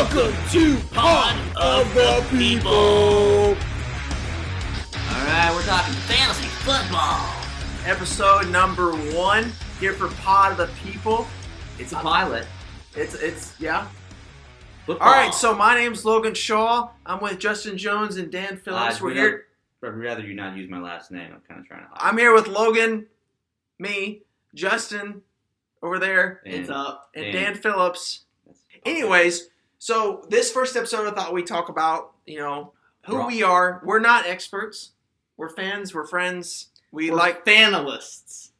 Welcome to Pod of the People. Alright, we're talking fantasy football. Episode number 1 here for Pod of the People. It's a pilot. It's yeah. Football. Alright, so my name's Logan Shaw. I'm with Justin Jones and Dan Phillips. We're here. I'd rather you not use my last name. I'm kind of trying to hide. I'm here with Logan, me, Justin over there, And Dan Phillips. Anyways, so this first episode I thought we'd talk about, who we are. We're not experts. We're fans. We're friends. We're like fanalists.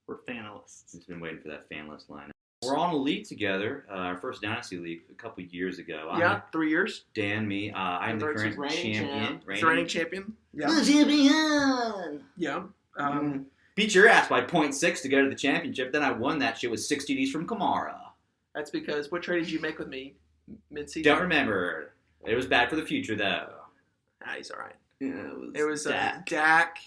We're fanalists. He's been waiting for that fanless line. We're on a league together. Our first Dynasty league a couple years ago. 3 years. Dan, me. I'm the current champion. Reigning champion. Yeah. The champion. Yeah. Beat your ass by 0.6 to go to the championship. Then I won that shit with 6 TDs from Kamara. That's because what trade did you make with me mid-season? Don't remember. It was bad for the future, though. He's all right. Yeah, It was Dak.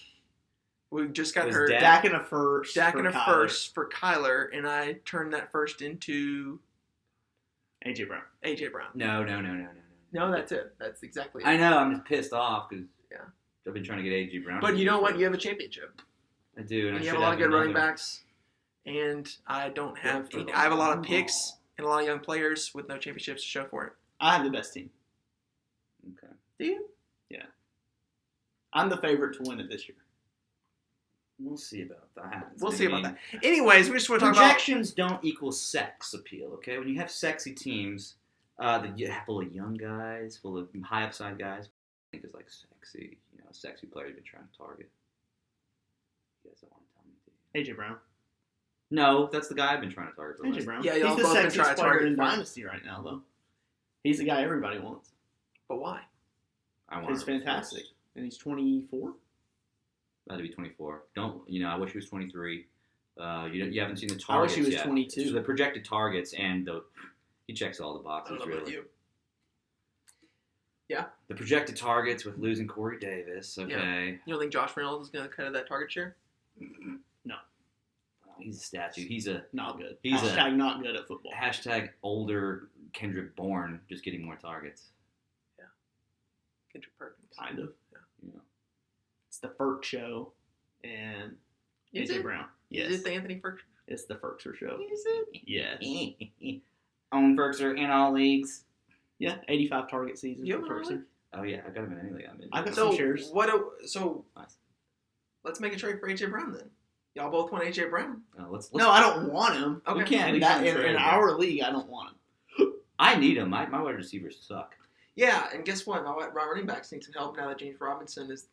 We just got hurt. Dak and a first. First for Kyler, and I turned that first into AJ Brown. No. No, that's it. That's exactly it. I know. I'm just pissed off because Yeah. I've been trying to get AJ Brown. But you know what? You have a championship. I do. And you have a lot of good running backs. And I don't have I have a lot of picks and a lot of young players with no championships to show for it. I have the best team. Okay. Do you? Yeah. I'm the favorite to win it this year. We'll see about that. We'll see about that. Anyways, we just want to talk about... Projections don't equal sex appeal, okay? When you have sexy teams, full of young guys, full of high upside guys, I think it's like sexy, a sexy player you've been trying to target. You guys don't want to tell me, do you? AJ Brown. No, that's the guy I've been trying to target for AJ Brown. Yeah, he's y'all the both been trying sexiest to player target in for him. Dynasty right now, though. He's the guy everybody wants. But why? He's fantastic. And he's 24? About to be 24. I wish he was 23. You haven't seen the targets yet. I wish he was 22. So the projected targets and he checks all the I boxes, don't know about really. you. Yeah. The projected targets with losing Corey Davis, okay. Yeah. You don't think Josh Reynolds is going to cut that target share? No. He's a statue. Not good. Hashtag not good at football. Hashtag older Kendrick Bourne, just getting more targets. Yeah. Kendrick Perkins. Kind of. Yeah. It's the Ferk show and Is AJ it? Brown. Yes. Is it the Anthony Ferk? It's the Ferkser show. Is it? Yes. Own Berkser in all leagues. Yeah, 85 target seasons You for have one Ferkser. Oh yeah, I got him in any league I'm in. I got So some shares. Nice. Let's make a trade for AJ Brown then. Y'all both want AJ Brown? Let's No, I don't want him. Okay. You can't. At least In trade him. our league, I don't want him. I need him. My wide receivers suck. Yeah, and guess what? My running backs need some help now that James Robinson is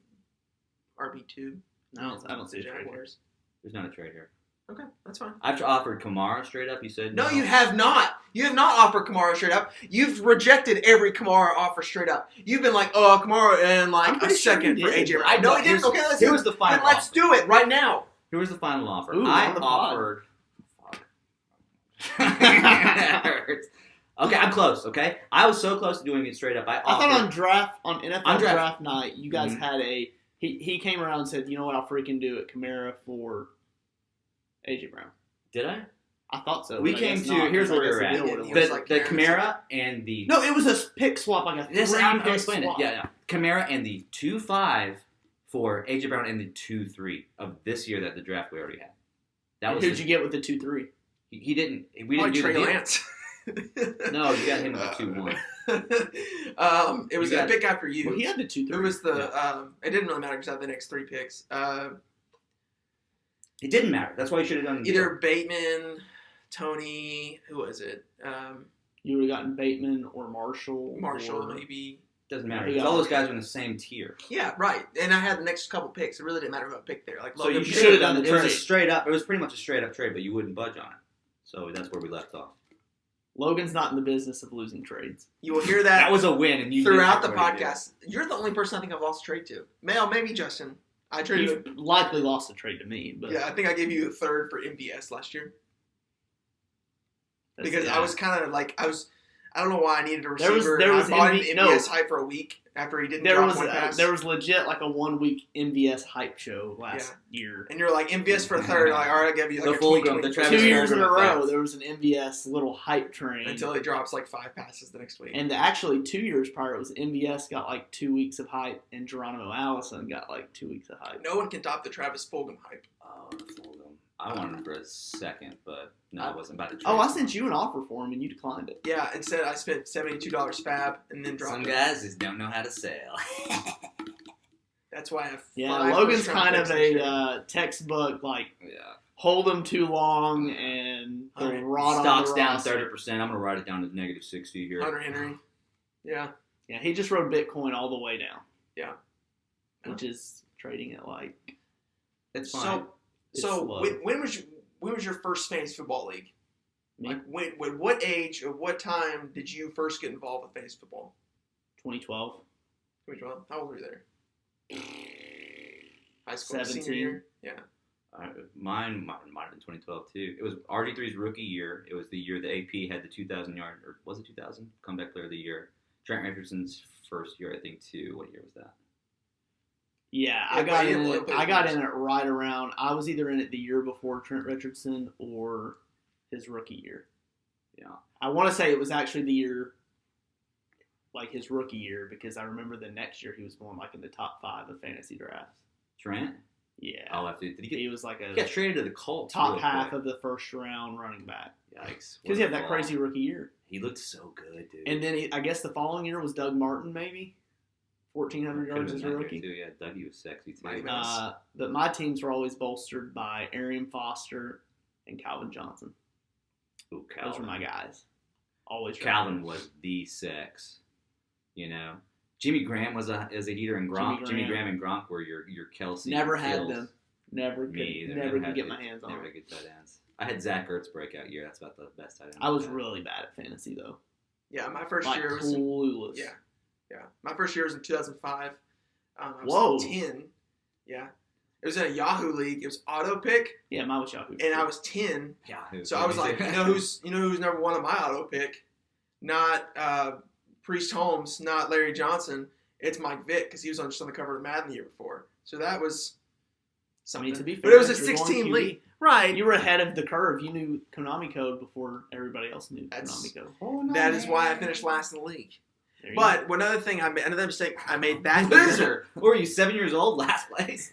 RB2. I don't see a trade here. Jaguars. There's not a trade here. Okay, that's fine. I've offered Kamara straight up. You said No, you have not. You have not offered Kamara straight up. You've rejected every Kamara offer straight up. You've been like, oh, Kamara and I'm like a pretty sure second he for did. AJ Brown. I know he didn't. Okay, let's Here was the final then let's offer. do it right now. Here was the final offer. Ooh, I on the pod. offered. Fuck. That hurts. Okay, I'm close. Okay, I was so close to doing it straight up. I thought on NFL draft- draft night, you guys Mhm. had he came around and said, you know what, I'll freaking do it, Kamara for AJ Brown. Did I? I thought so. We but I came guess to. not, Here's 'cause I where guess we're the at. deal Yeah, would've he went. was The, like the Kamara. Kamara and the. No, it was a pick swap, like a This, I'm three-pick explaining it. swap. Yeah. Kamara and the 2-5 for AJ Brown and the 2-3 of this year that the draft we already had. That was Who'd you get with the 2-3? He didn't. We didn't do Trey the deal. Lance. No, you got him with the 2-1. It was You a got- pick after you. Well, he had the 2-3. Who was the? It didn't really matter because I had the next 3 picks. It didn't matter. That's why you should have done the Either deal. Bateman, Tony. Who was it? You would have gotten Bateman or Marshall. Marshall, or, maybe. Doesn't matter. He Because got- all those guys are in the same tier. Yeah, right. And I had the next couple picks. It really didn't matter who I picked there. Like, So Logan you should should have have done the It was a trade. straight up. It was pretty much a straight up trade, but you wouldn't budge on it. So that's where we left off. Logan's not in the business of losing trades. You will hear That that was a win, and you throughout did the what you did. podcast. You're the only person I think I've lost a trade to. Maybe Justin. I traded. You've likely lost a trade to me, but Yeah, I think I gave you a third for MVS last year that's because the I was kind of like I don't know why I needed a There was- receiver. there was I bought him MV MVS hype for a week after he didn't There drop was one pass. there was legit like a 1 week MVS hype show last year. And you're like, MVS for a third. Like, all right, I'll give you like The a Fulgham, 20, the 20 Travis 2 years in a Fulgham row, effect. there was an MVS little hype train. until he drops like 5 passes the next week. And actually, 2 years prior, it was MVS got like 2 weeks of hype, and Geronimo Allison got like 2 weeks of hype. No one can top the Travis Fulgham hype. Oh, the Fulgham. I wanted him for a second, but no, I wasn't about to trade Oh, I him. sent you an offer for him, and you declined it. Yeah, instead I spent $72 fab and then dropped Some it. guys just don't know how to sell. That's why I have Yeah, 5 Logan's first-round kind picks of this year. a textbook, like, Yeah. hold them too long and they'll Alright. rot on Stock's the down roster. 30%. I'm going to write it down to negative 60 here. Hunter Henry. Yeah. Yeah, he just rode Bitcoin all the way down. Yeah. Which is trading at like It's fine. So, It's so low. when was your first fantasy football league? me, Like what age or what time did you first get involved with fantasy football? 2012. 2012. How old were you there? High school, 17. senior year. Yeah. Mine have been 2012 too. It was RG3's rookie year. It was the year the AP had the 2,000 yard, or was it 2,000 comeback player of the year? Trent Richardson's first year, I think, too. What year was that? Yeah, Yeah, I got but in yeah, it. well, I got in it right around. I was either in it the year before Trent Richardson or his rookie year. Yeah. I want to say it was actually the year, like his rookie year, because I remember the next year he was going like in the top 5 of fantasy drafts. Trent? Yeah, I'll have to. Did he he get? was like He got a traded to the Colts. top real half quick. of the first round running back Yikes! because he had What a that fall. crazy rookie year. He looked so good, dude. And then I guess the following year was Doug Martin, maybe 1,400 Could've yards been as a that rookie. good, too. Yeah, Dougie was sexy too. Might have been. But my teams were always bolstered by Arian Foster and Calvin Johnson. Ooh, Those were Calvin. my guys. Always. Calvin was the sex. You know, Jimmy Graham was a heater, and Gronk. Jimmy Graham and Gronk were your Kelsey. Never your had Kills. them. Never could. Me either. Never could had get good- my hands on Never them. had good tight ends. I had Zach Ertz breakout year. That's about the best tight end. I was had. really bad at fantasy though. Yeah, my first Like year was in, clueless. yeah. My first year was in 2005. I was Whoa. 10. Yeah. It was in a Yahoo league. It was auto pick, Yeah, mine was Yahoo. and I was 10. Yeah. So I was like, who's number 1 on my auto pick? Not Priest Holmes, not Larry Johnson. It's Mike Vick because he was just on the cover of Madden the year before. So that was I something. mean, to be fair, but it was a if you're going 16 QB, league, right? You were ahead of the curve. You knew Konami code before everybody else knew That's- Konami code. Oh, no, That is why I man. finished last in the league. There you But another mistake I made that Loser. What were you, 7 years old? Last place.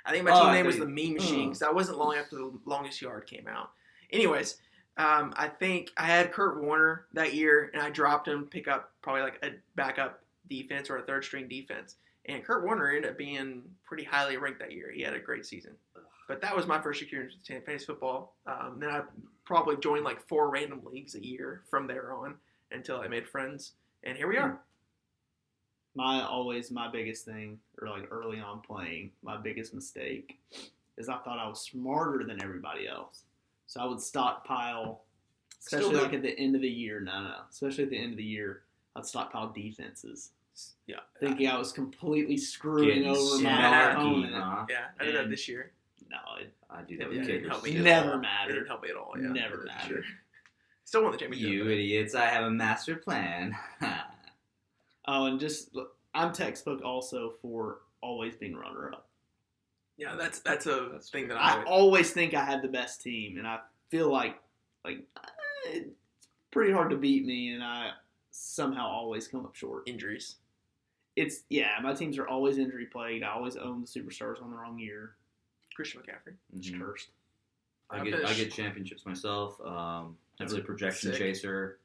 I think my Oh, team I name was think- the Meme Machine because that wasn't long after the Longest Yard came out. Anyways, I think I had Kurt Warner that year, and I dropped him to pick up probably like a backup defense or a third string defense. And Kurt Warner ended up being pretty highly ranked that year. He had a great season. But that was my first experience with fantasy football. Then I probably joined like 4 random leagues a year from there on until I made friends. And here we are. my biggest thing, or like early on playing, my biggest mistake is I thought I was smarter than everybody else. So I would stockpile, especially Still like good. at the end of the year. No. Especially at the end of the year, I'd stockpile defenses. Yeah. Thinking I was completely screwing Getting over my snarky, opponent. huh? Yeah, I did that And- this year. No, it I do that Yeah, with it didn't kickers. help me too. at never all. It mattered. didn't help me at all. Yeah, Never I did this mattered. year. Still won the championship. You idiots, I have a master plan. Oh, and just I'm textbook also for always being runner-up. Yeah, that's a That's thing true. that I I always think I have the best team, and I feel like it's pretty hard to beat me, and I somehow always come up short. injuries. My teams are always injury plagued. I always own the superstars on the wrong year. Christian McCaffrey. It's Mhm. cursed. I get championships myself. Not really a projection sick. chaser.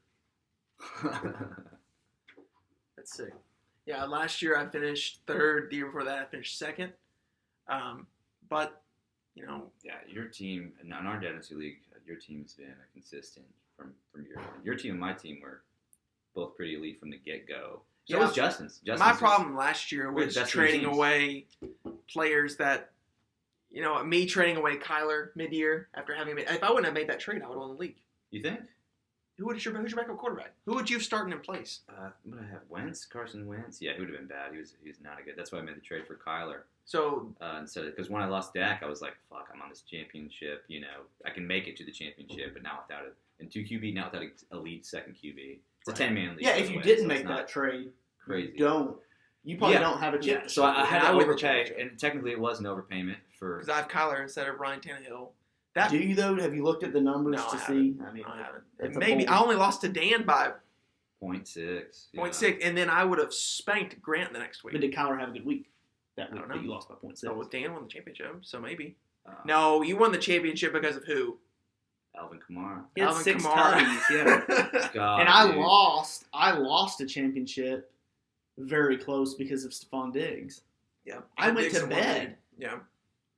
That's sick. Yeah, last year I finished 3rd. The year before that I finished 2nd. But you know, Yeah, your team in our Dynasty League, your team's been consistent from your team and my team were both pretty elite from the get go. So Yeah. was Justin's. my problem last year We're was the best trading teams. away players that, me trading away Kyler mid-year after having made. If I wouldn't have made that trade, I would have won the league. You think? Who's your backup quarterback? Who would you have starting in place? I'm gonna have Wentz, Carson Wentz. Yeah, he would have been bad. He was not good. That's why I made the trade for Kyler So instead of, because when I lost Dak, I was like, fuck, I'm on this championship. I can make it to the championship, but now without it, and 2 QB, now without an elite second QB. It's It's a 10-man league. Yeah, by if the you way, didn't so make it's that not trade, crazy. you probably don't have a chip. So I had I to would overpay, change it. and technically it was an overpayment for. Because I have Kyler instead of Ryan Tannehill. Do you though? Have you looked at the numbers No, to I see? haven't. I mean, I haven't. it's a Maybe bold- I only lost to Dan by 0.6. 0.6, and then I would have spanked Grant the next week. But did Kyler have a good week? That I week don't know. that you lost by 0.6. So Dan won the championship, so maybe. Uh, No, you won the championship because of who? Alvin Kamara. He had Alvin 6 Kamara. tutties, yeah. God, And I dude. lost. I lost a championship very close because of Stephon Diggs. Yeah. I went Dixon to won bed the- Yeah.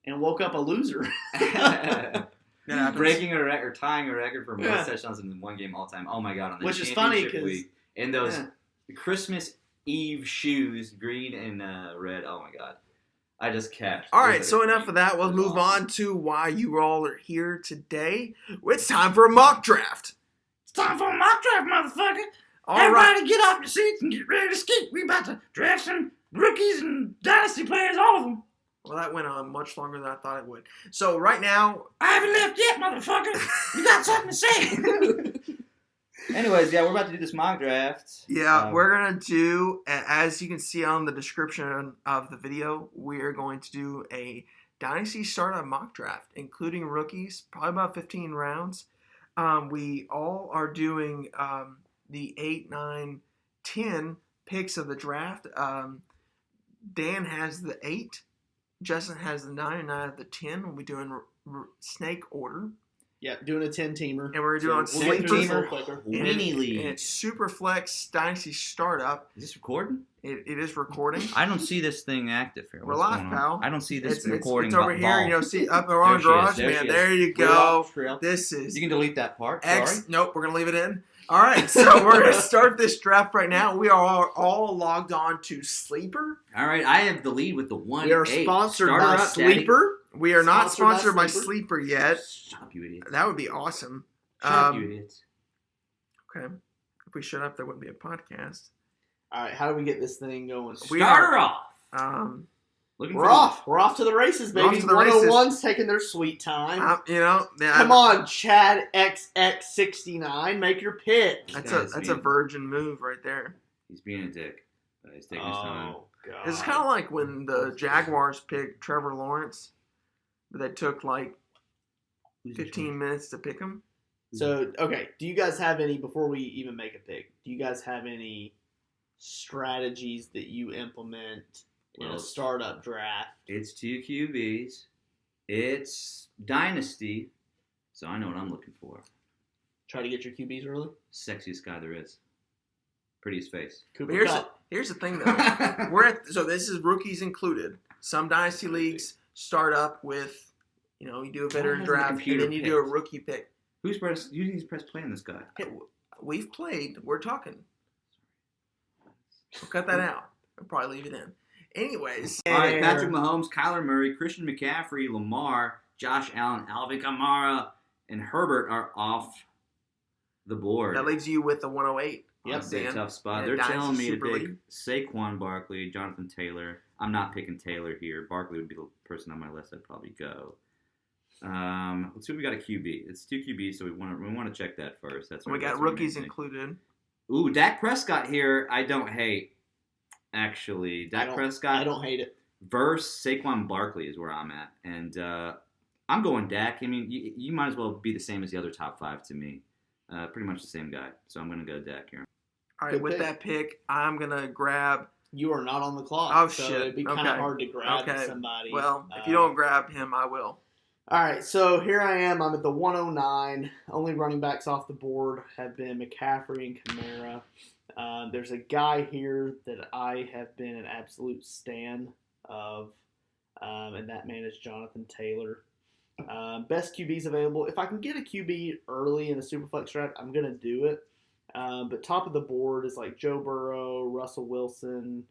and woke up a loser. That happens. Breaking a record, tying a record for most Yeah. touchdowns in one game all time. Oh my God! On the Which is funny championship 'cause- week, in those Yeah. Christmas Eve shoes, green and red. Oh my God! I just capped. All right, so enough of that. We'll move on to why you all are here today. It's time for a mock draft. It's time for a mock draft, motherfucker! All right. get off your seats and get ready to ski. We about to draft some rookies and dynasty players, all of them. Well, that went on much longer than I thought it would. So right now, I haven't left yet, motherfucker. You got something to say? Anyways, yeah, we're about to do this mock draft. we're going to do, as you can see on the description of the video, we are going to do a Dynasty startup mock draft, including rookies, probably about 15 rounds. We all are doing the 8, 9, 10 picks of the draft. Dan has the 8. Justin has the 9, and I have the 10. We'll be doing snake order. Yeah, doing a 10-teamer. And we're doing we'll get sleeper. through this a little quicker. And Weenie League. it's Superflex Dynasty Startup. Is this recording? It is recording. I don't see this thing active here. We're What's live, going on? pal. I don't see this It's recording. over here, ball. see, up around There she Garage is, there Man. she is. There you We're go. off trail. This is You can delete that part. X. Sorry. Nope, we're going to leave it in. All right, so we're going to start this draft right now. We are all logged on to Sleeper. All right, I have the lead with the 1. We are sponsored by Sleeper. We are not Sponsored by sponsored by Sleeper. Sleeper yet. Shut up, you idiots. That would be awesome. Shut up, you idiots. Okay. If we shut up, there wouldn't be a podcast. All right, how do we get this thing going? We Start are- her off. We're for off. We're off to the races, We're off baby. to the races. 101's taking their sweet time. Yeah, Come on, Chad XX69, make your pick. That's a virgin move right there. He's being a dick. He's taking his time. God. It's kind of like when the Jaguars picked Trevor Lawrence, but they took like 15 minutes to pick him. So, okay, do you guys have any, before we even make a pick, do you guys have any strategies that you implement in Well, a startup draft? It's 2 QBs. It's Dynasty. So I know what I'm looking for. Try to get your QBs early? Sexiest guy there is. Prettiest face. Cooper But Kupp. here's the thing though. So this is rookies included. Some dynasty leagues start up with, you do a veteran hasn't the draft and computer then you do a picked? rookie pick. Who's press play on this guy? Hey, we've played. We're talking. We'll cut that out. I'll probably leave it in. Anyways. All right, Patrick Mahomes, Kyler Murray, Christian McCaffrey, Lamar, Josh Allen, Alvin Kamara, and Herbert are off the board. That leaves you with the 108. Yep, That's a Dan. tough spot. In They're Dynasty telling me to Super pick League. Saquon Barkley, Jonathan Taylor. I'm not picking Taylor here. Barkley would be the person on my list I'd probably go. Let's see if we got a QB. It's 2 QBs, so we want to check that first. That's We got that's rookies main thing. included. Ooh, Dak Prescott here. I don't hate. Actually, Dak Prescott. I don't hate it. Versus Saquon Barkley is where I'm at, and I'm going Dak. I mean, you might as well be the same as the other top 5 to me. Pretty much the same guy. So I'm going to go Dak here. All right, Good with pick. that pick, I'm going to grab. You are not on the clock. Oh, so shit. it'd be kind Okay. of hard to grab Okay. somebody. Well, if you don't grab him, I will. All right, so here I am. I'm at the 109. Only running backs off the board have been McCaffrey and Kamara. There's a guy here that I have been an absolute stan of, and that man is Jonathan Taylor. Best QBs available. If I can get a QB early in a Superflex draft, I'm going to do it. But top of the board is like Joe Burrow, Russell Wilson,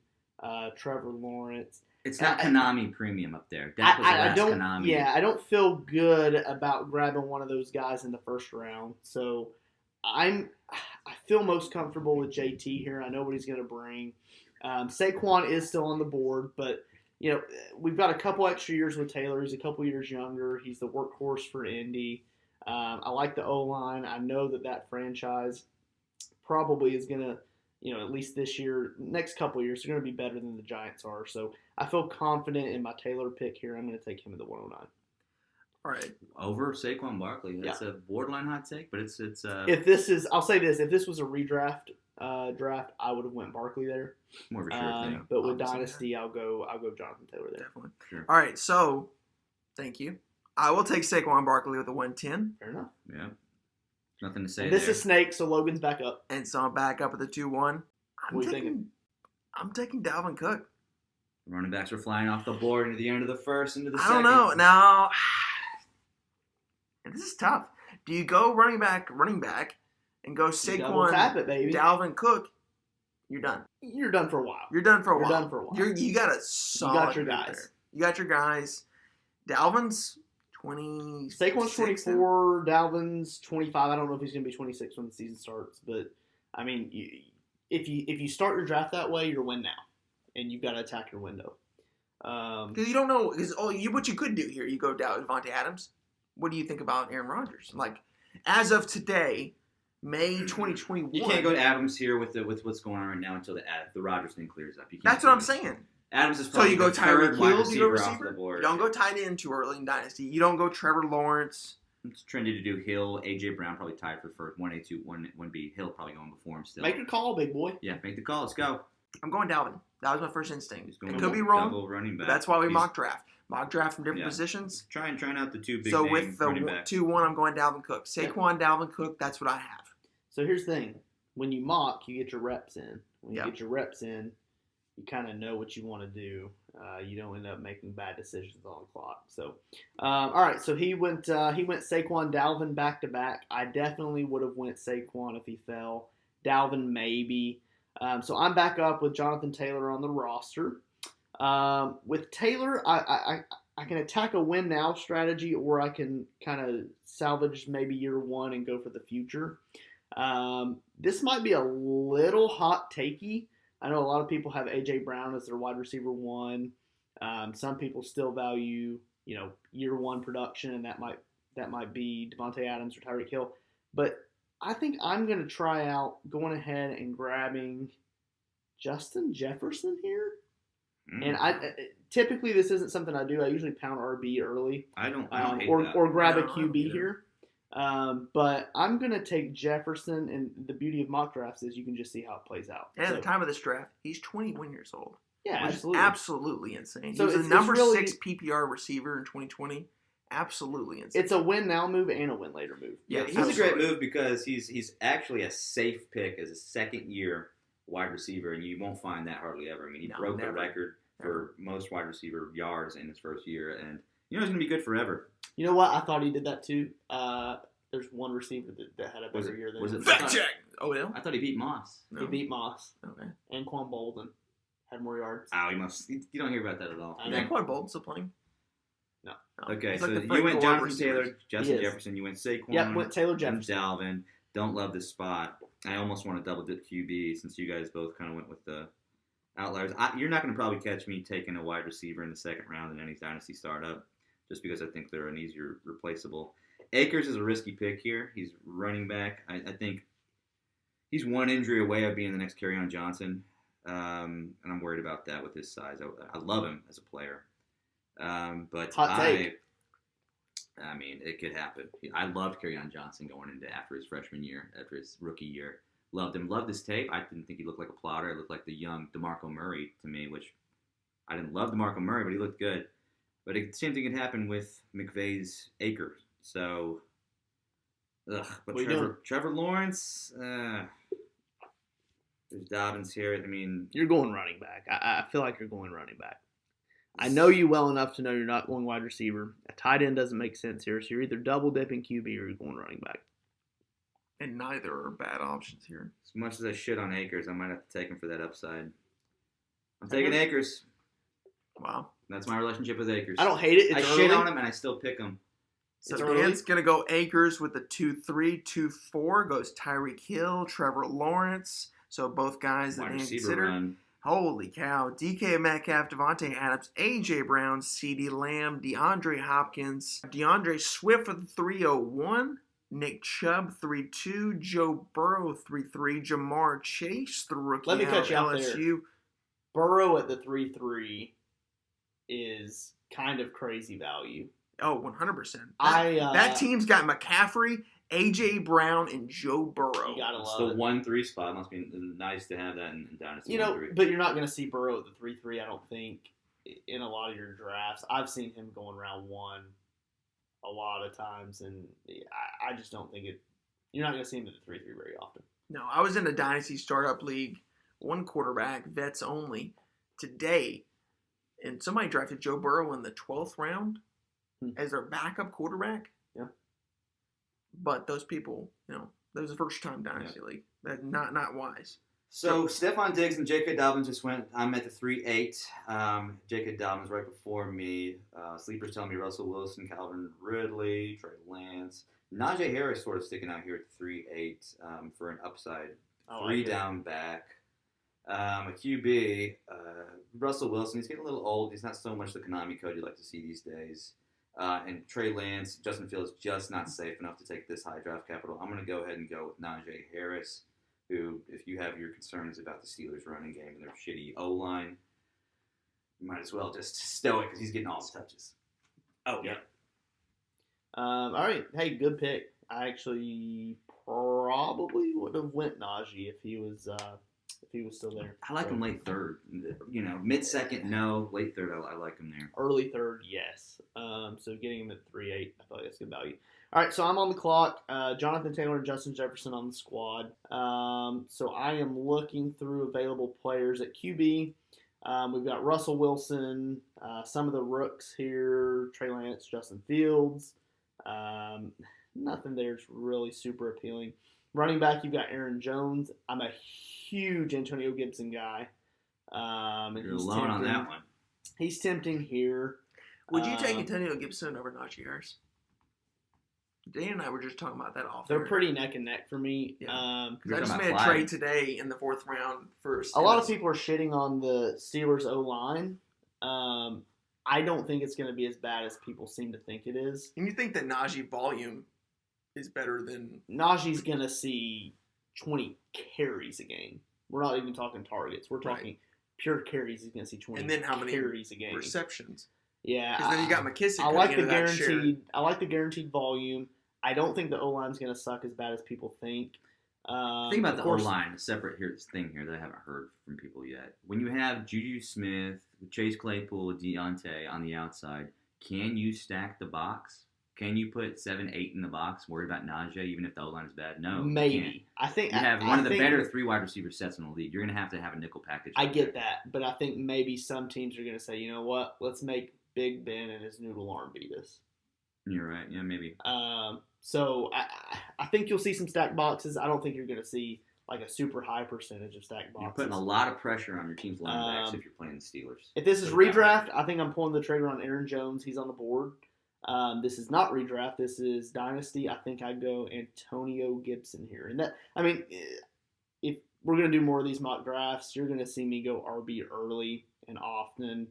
Trevor Lawrence. It's not Konami Premium up there. Dak was the last Konami. Yeah, I don't feel good about grabbing one of those guys in the first round. So I feel most comfortable with JT here. I know what he's going to bring. Saquon is still on the board, but we've got a couple extra years with Taylor. He's a couple years younger. He's the workhorse for Indy. I like the O-line. I know that franchise probably is going to, at least this year, next couple of years, they're going to be better than the Giants are. So I feel confident in my Taylor pick here. I'm going to take him at the 109. All right. Over Saquon Barkley. That's a borderline hot take, but it's if this is, I'll say this, if this was a redraft draft, I would have went Barkley there. more of a sure thing. But with Obviously, Dynasty, I'll go Jonathan Taylor there. Definitely. Sure. All right. So, thank you. I will take Saquon Barkley with a 110. Fair enough. Yeah. Nothing to say And this there. is Snake, so Logan's back up. And so I'm back up at the 2-1. What are you thinking? I'm taking Dalvin Cook. Running backs are flying off the board into the end of the first, into the I second. don't know. Now, this is tough. Do you go running back, and go Double tap Saquon, it, baby. Dalvin Cook? You're done. You're done for a while. You're done for a You're while. done for a while. You got a solid your group guys. there. You got your guys. Dalvin's 20. Saquon's 24, Dalvin's 25. I don't know if he's going to be 26 when the season starts, but I mean, if you start your draft that way, you're win now, and you've got to attack your window. Because you don't know. What you could do here, you go down Devontae Adams. What do you think about Aaron Rodgers? Like, as of today, May 2021. You can't go to Adams here with what's going on right now until the Rodgers thing clears up. You can't That's what I'm saying. Adams is So probably you go the third Tyreek wide Hill, you go receiver off the receiver. board. You don't go tight end too early in Dynasty. You don't go Trevor Lawrence. It's trendy to do Hill. A.J. Brown probably tied for first. 1A, 2, 1B. Hill probably going before him still. Make your call, big boy. Yeah, make the call. Let's go. I'm going Dalvin. That was my first instinct. He's going It could be wrong. double running back. But that's why we He's mock draft. Mock draft from different Yeah. positions. trying out the two big So name with the running backs. 2-1, I'm going Dalvin Cook. Saquon, Dalvin Cook, that's what I have. So here's the thing: when you mock, you get your reps in. When you Yeah. get your reps in, you kind of know what you want to do. You don't end up making bad decisions on the clock. So, all right. So he went Saquon, Dalvin back to back. I definitely would have went Saquon if he fell. Dalvin maybe. So I'm back up with Jonathan Taylor on the roster. With Taylor, I can attack a win now strategy, or I can kind of salvage maybe year one and go for the future. This might be a little hot takey. I know a lot of people have A.J. Brown as their wide receiver 1. Some people still value, year one production, and that might be Devontae Adams or Tyreek Hill. But I think I'm going to try out going ahead and grabbing Justin Jefferson here. And typically this isn't something I do. I usually pound RB early. I don't hate or that. or grab No, a I don't QB either. here. But I'm going to take Jefferson, and the beauty of mock drafts is you can just see how it plays out. And at So, the time of this draft, he's 21 years old. yeah, Which absolutely. is absolutely insane. So He's it's the number really- 6 PPR receiver in 2020. Absolutely insane. It's a win now move and a win later move. Yeah, Yes, he's a great absolutely. move because he's actually a safe pick as a second year wide receiver, and you won't find that hardly ever. I mean, he No, broke the never. record for most wide receiver yards in his first year, and he's going to be good forever. You know what? I thought he did that too. There's one receiver that had a Was better it- year than was him. it- Fact check. Oh, yeah? I thought he beat Moss. No. He beat Moss Okay. and Quan Bolden. Had more yards. Oh, you don't hear about that at all. I Is know. Anquan Bolden still playing? No. Okay, He's so like the you Frank went Gore Jonathan receivers. Taylor, Justin He is. Jefferson, you went Saquon. Yep, went Taylor and Jefferson. Dalvin. Don't love this spot. I almost want to double dip QB since you guys both kind of went with the outliers. You're not going to probably catch me taking a wide receiver in the second round in any Dynasty startup just because I think they're an easier replaceable. Akers is a risky pick here. He's running back. I think he's one injury away of being the next Kerryon Johnson, and I'm worried about that with his size. I love him as a player, but Hot take. I mean, it could happen. I loved Kerryon Johnson going into after his freshman year, after his rookie year. Loved him. Loved his tape. I didn't think he looked like a plotter. He looked like the young DeMarco Murray to me, which I didn't love DeMarco Murray, but he looked good. But the same thing could happen with McVay's Akers. So, but What are you doing? Trevor Lawrence, there's Dobbins here. I mean, You're going running back. I feel like you're going running back. I know you well enough to know you're not going wide receiver. A tight end doesn't make sense here. So you're either double dipping QB or you're going running back. And neither are bad options here. as much as I shit on Akers, I might have to take him for that upside. I'm taking Akers. Wow. That's my relationship with Akers. I don't hate it. It's I early. shit on him and I still pick him. So It's early. Dan's going to go Akers with the 2-3, 2-4. Goes Tyreek Hill, Trevor Lawrence. So both guys that Wide Dan receiver considered. run. Holy cow. DK Metcalf, Devontae Adams, A.J. Brown, CeeDee Lamb, DeAndre Hopkins, DeAndre Swift with the 301. Nick Chubb 3-2, Joe Burrow 3-3, Jamar Chase, the rookie Let me out cut of you off LSU. Burrow at the 3-3 is kind of crazy value. Oh, 100%. That team's got McCaffrey, A.J. Brown, and Joe Burrow. You gotta It's love the it. 1-3 spot. Must be nice to have that in Dynasty. You know, 1-3. but you're not going to see Burrow at the 3-3, I don't think, in a lot of your drafts. I've seen him going round 1 a lot of times, and I just don't think it. You're not going to see him at the 3-3 very often. No, I was in a Dynasty Startup League, one quarterback, vets only, today, and somebody drafted Joe Burrow in the 12th round as their backup quarterback. Yeah. But those people, that was the first time Dynasty League. That's not wise. So Stephon Diggs and J.K. Dobbins just went. I'm at the 3-8. J.K. Dobbins right before me. Sleepers telling me Russell Wilson, Calvin Ridley, Trey Lance. Najee Harris sort of sticking out here at 3-8 for an upside. Three down back. A QB, Russell Wilson. He's getting a little old. He's not so much the Konami code you like to see these days. And Trey Lance, Justin Fields just not safe enough to take this high draft capital. I'm going to go ahead and go with Najee Harris, who, if you have your concerns about the Steelers' running game and their shitty O-line, you might as well just stow it because he's getting all the touches. Oh, yeah. All right. Hey, good pick. I actually probably would have went Najee if he was still there. I like him late third. Mid-second, no. Late third, I like him there. Early third, yes. So getting him at 3-8, I feel like that's good value. All right, so I'm on the clock. Jonathan Taylor and Justin Jefferson on the squad. So I am looking through available players at QB. We've got Russell Wilson, some of the rooks here, Trey Lance, Justin Fields. Nothing there's really super appealing. Running back, you've got Aaron Jones. I'm a huge Antonio Gibson guy. And You're alone on that one. He's tempting here. Would you take Antonio Gibson over Najee Harris? Dan and I were just talking about that off. They're pretty neck and neck for me. Yeah. I just made a trade today in the 4th round first. A lot of people are shitting on the Steelers O-line. I don't think it's going to be as bad as people seem to think it is. And you think that Najee volume is better than... Najee's going to see 20 carries a game. We're not even talking targets. We're talking pure carries. He's going to see 20 and then how many carries a game. Receptions. Yeah. Because then you got McKissick. I like the guaranteed. I like the guaranteed volume. I don't think the O-line's going to suck as bad as people think. Think about the O-line, a separate thing here that I haven't heard from people yet. When you have Juju Smith, Chase Claypool, Deontay on the outside, can you stack the box? Can you put 7, 8 in the box, worry about Najee, even if the O-line is bad? No. Maybe. I think you have one of the better 3 wide receiver sets in the league. You're going to have a nickel package. I get that, but I think maybe some teams are going to say, you know what, let's make Big Ben and his noodle arm beat us. You're right. Yeah, maybe. So I think you'll see some stacked boxes. I don't think you're going to see like a super high percentage of stacked boxes. You're putting a lot of pressure on your team's linebacks if you're playing the Steelers. If this is redraft, I think I'm pulling the trigger on Aaron Jones. He's on the board. This is not redraft. This is Dynasty. I think I go Antonio Gibson here. And that, I mean, if we're going to do more of these mock drafts, you're going to see me go RB early and often.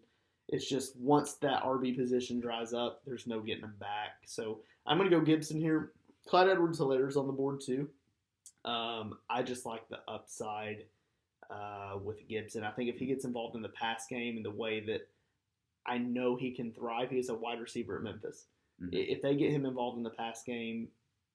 It's just once that RB position dries up, there's no getting them back. So I'm going to go Gibson here. Clyde Edwards-Hilaire's on the board too. I just like the upside with Gibson. I think if he gets involved in the pass game in the way that I know he can thrive, he is a wide receiver at Memphis. Mm-hmm. If they get him involved in the pass game,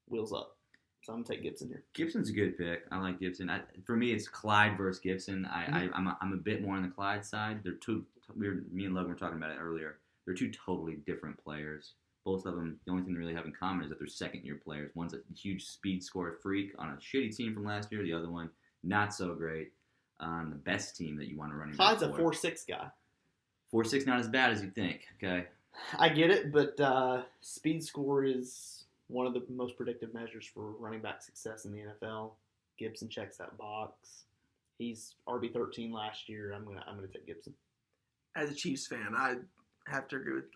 wheels up. So I'm going to take Gibson here. Gibson's a good pick. I like Gibson. For me, it's Clyde versus Gibson. I'm a bit more on the Clyde side. They're two. Me and Logan were talking about it earlier. They're two totally different players. Both of them, the only thing they really have in common is that they're second-year players. One's a huge speed score freak on a shitty team from last year. The other one, not so great on the best team that you want to run. Clyde's a 4.6 guy. 4.6, not as bad as you think. Okay. I get it, but speed score is one of the most predictive measures for running back success in the NFL. Gibson checks that box. He's RB13 last year. I'm gonna take Gibson. As a Chiefs fan, I have to agree with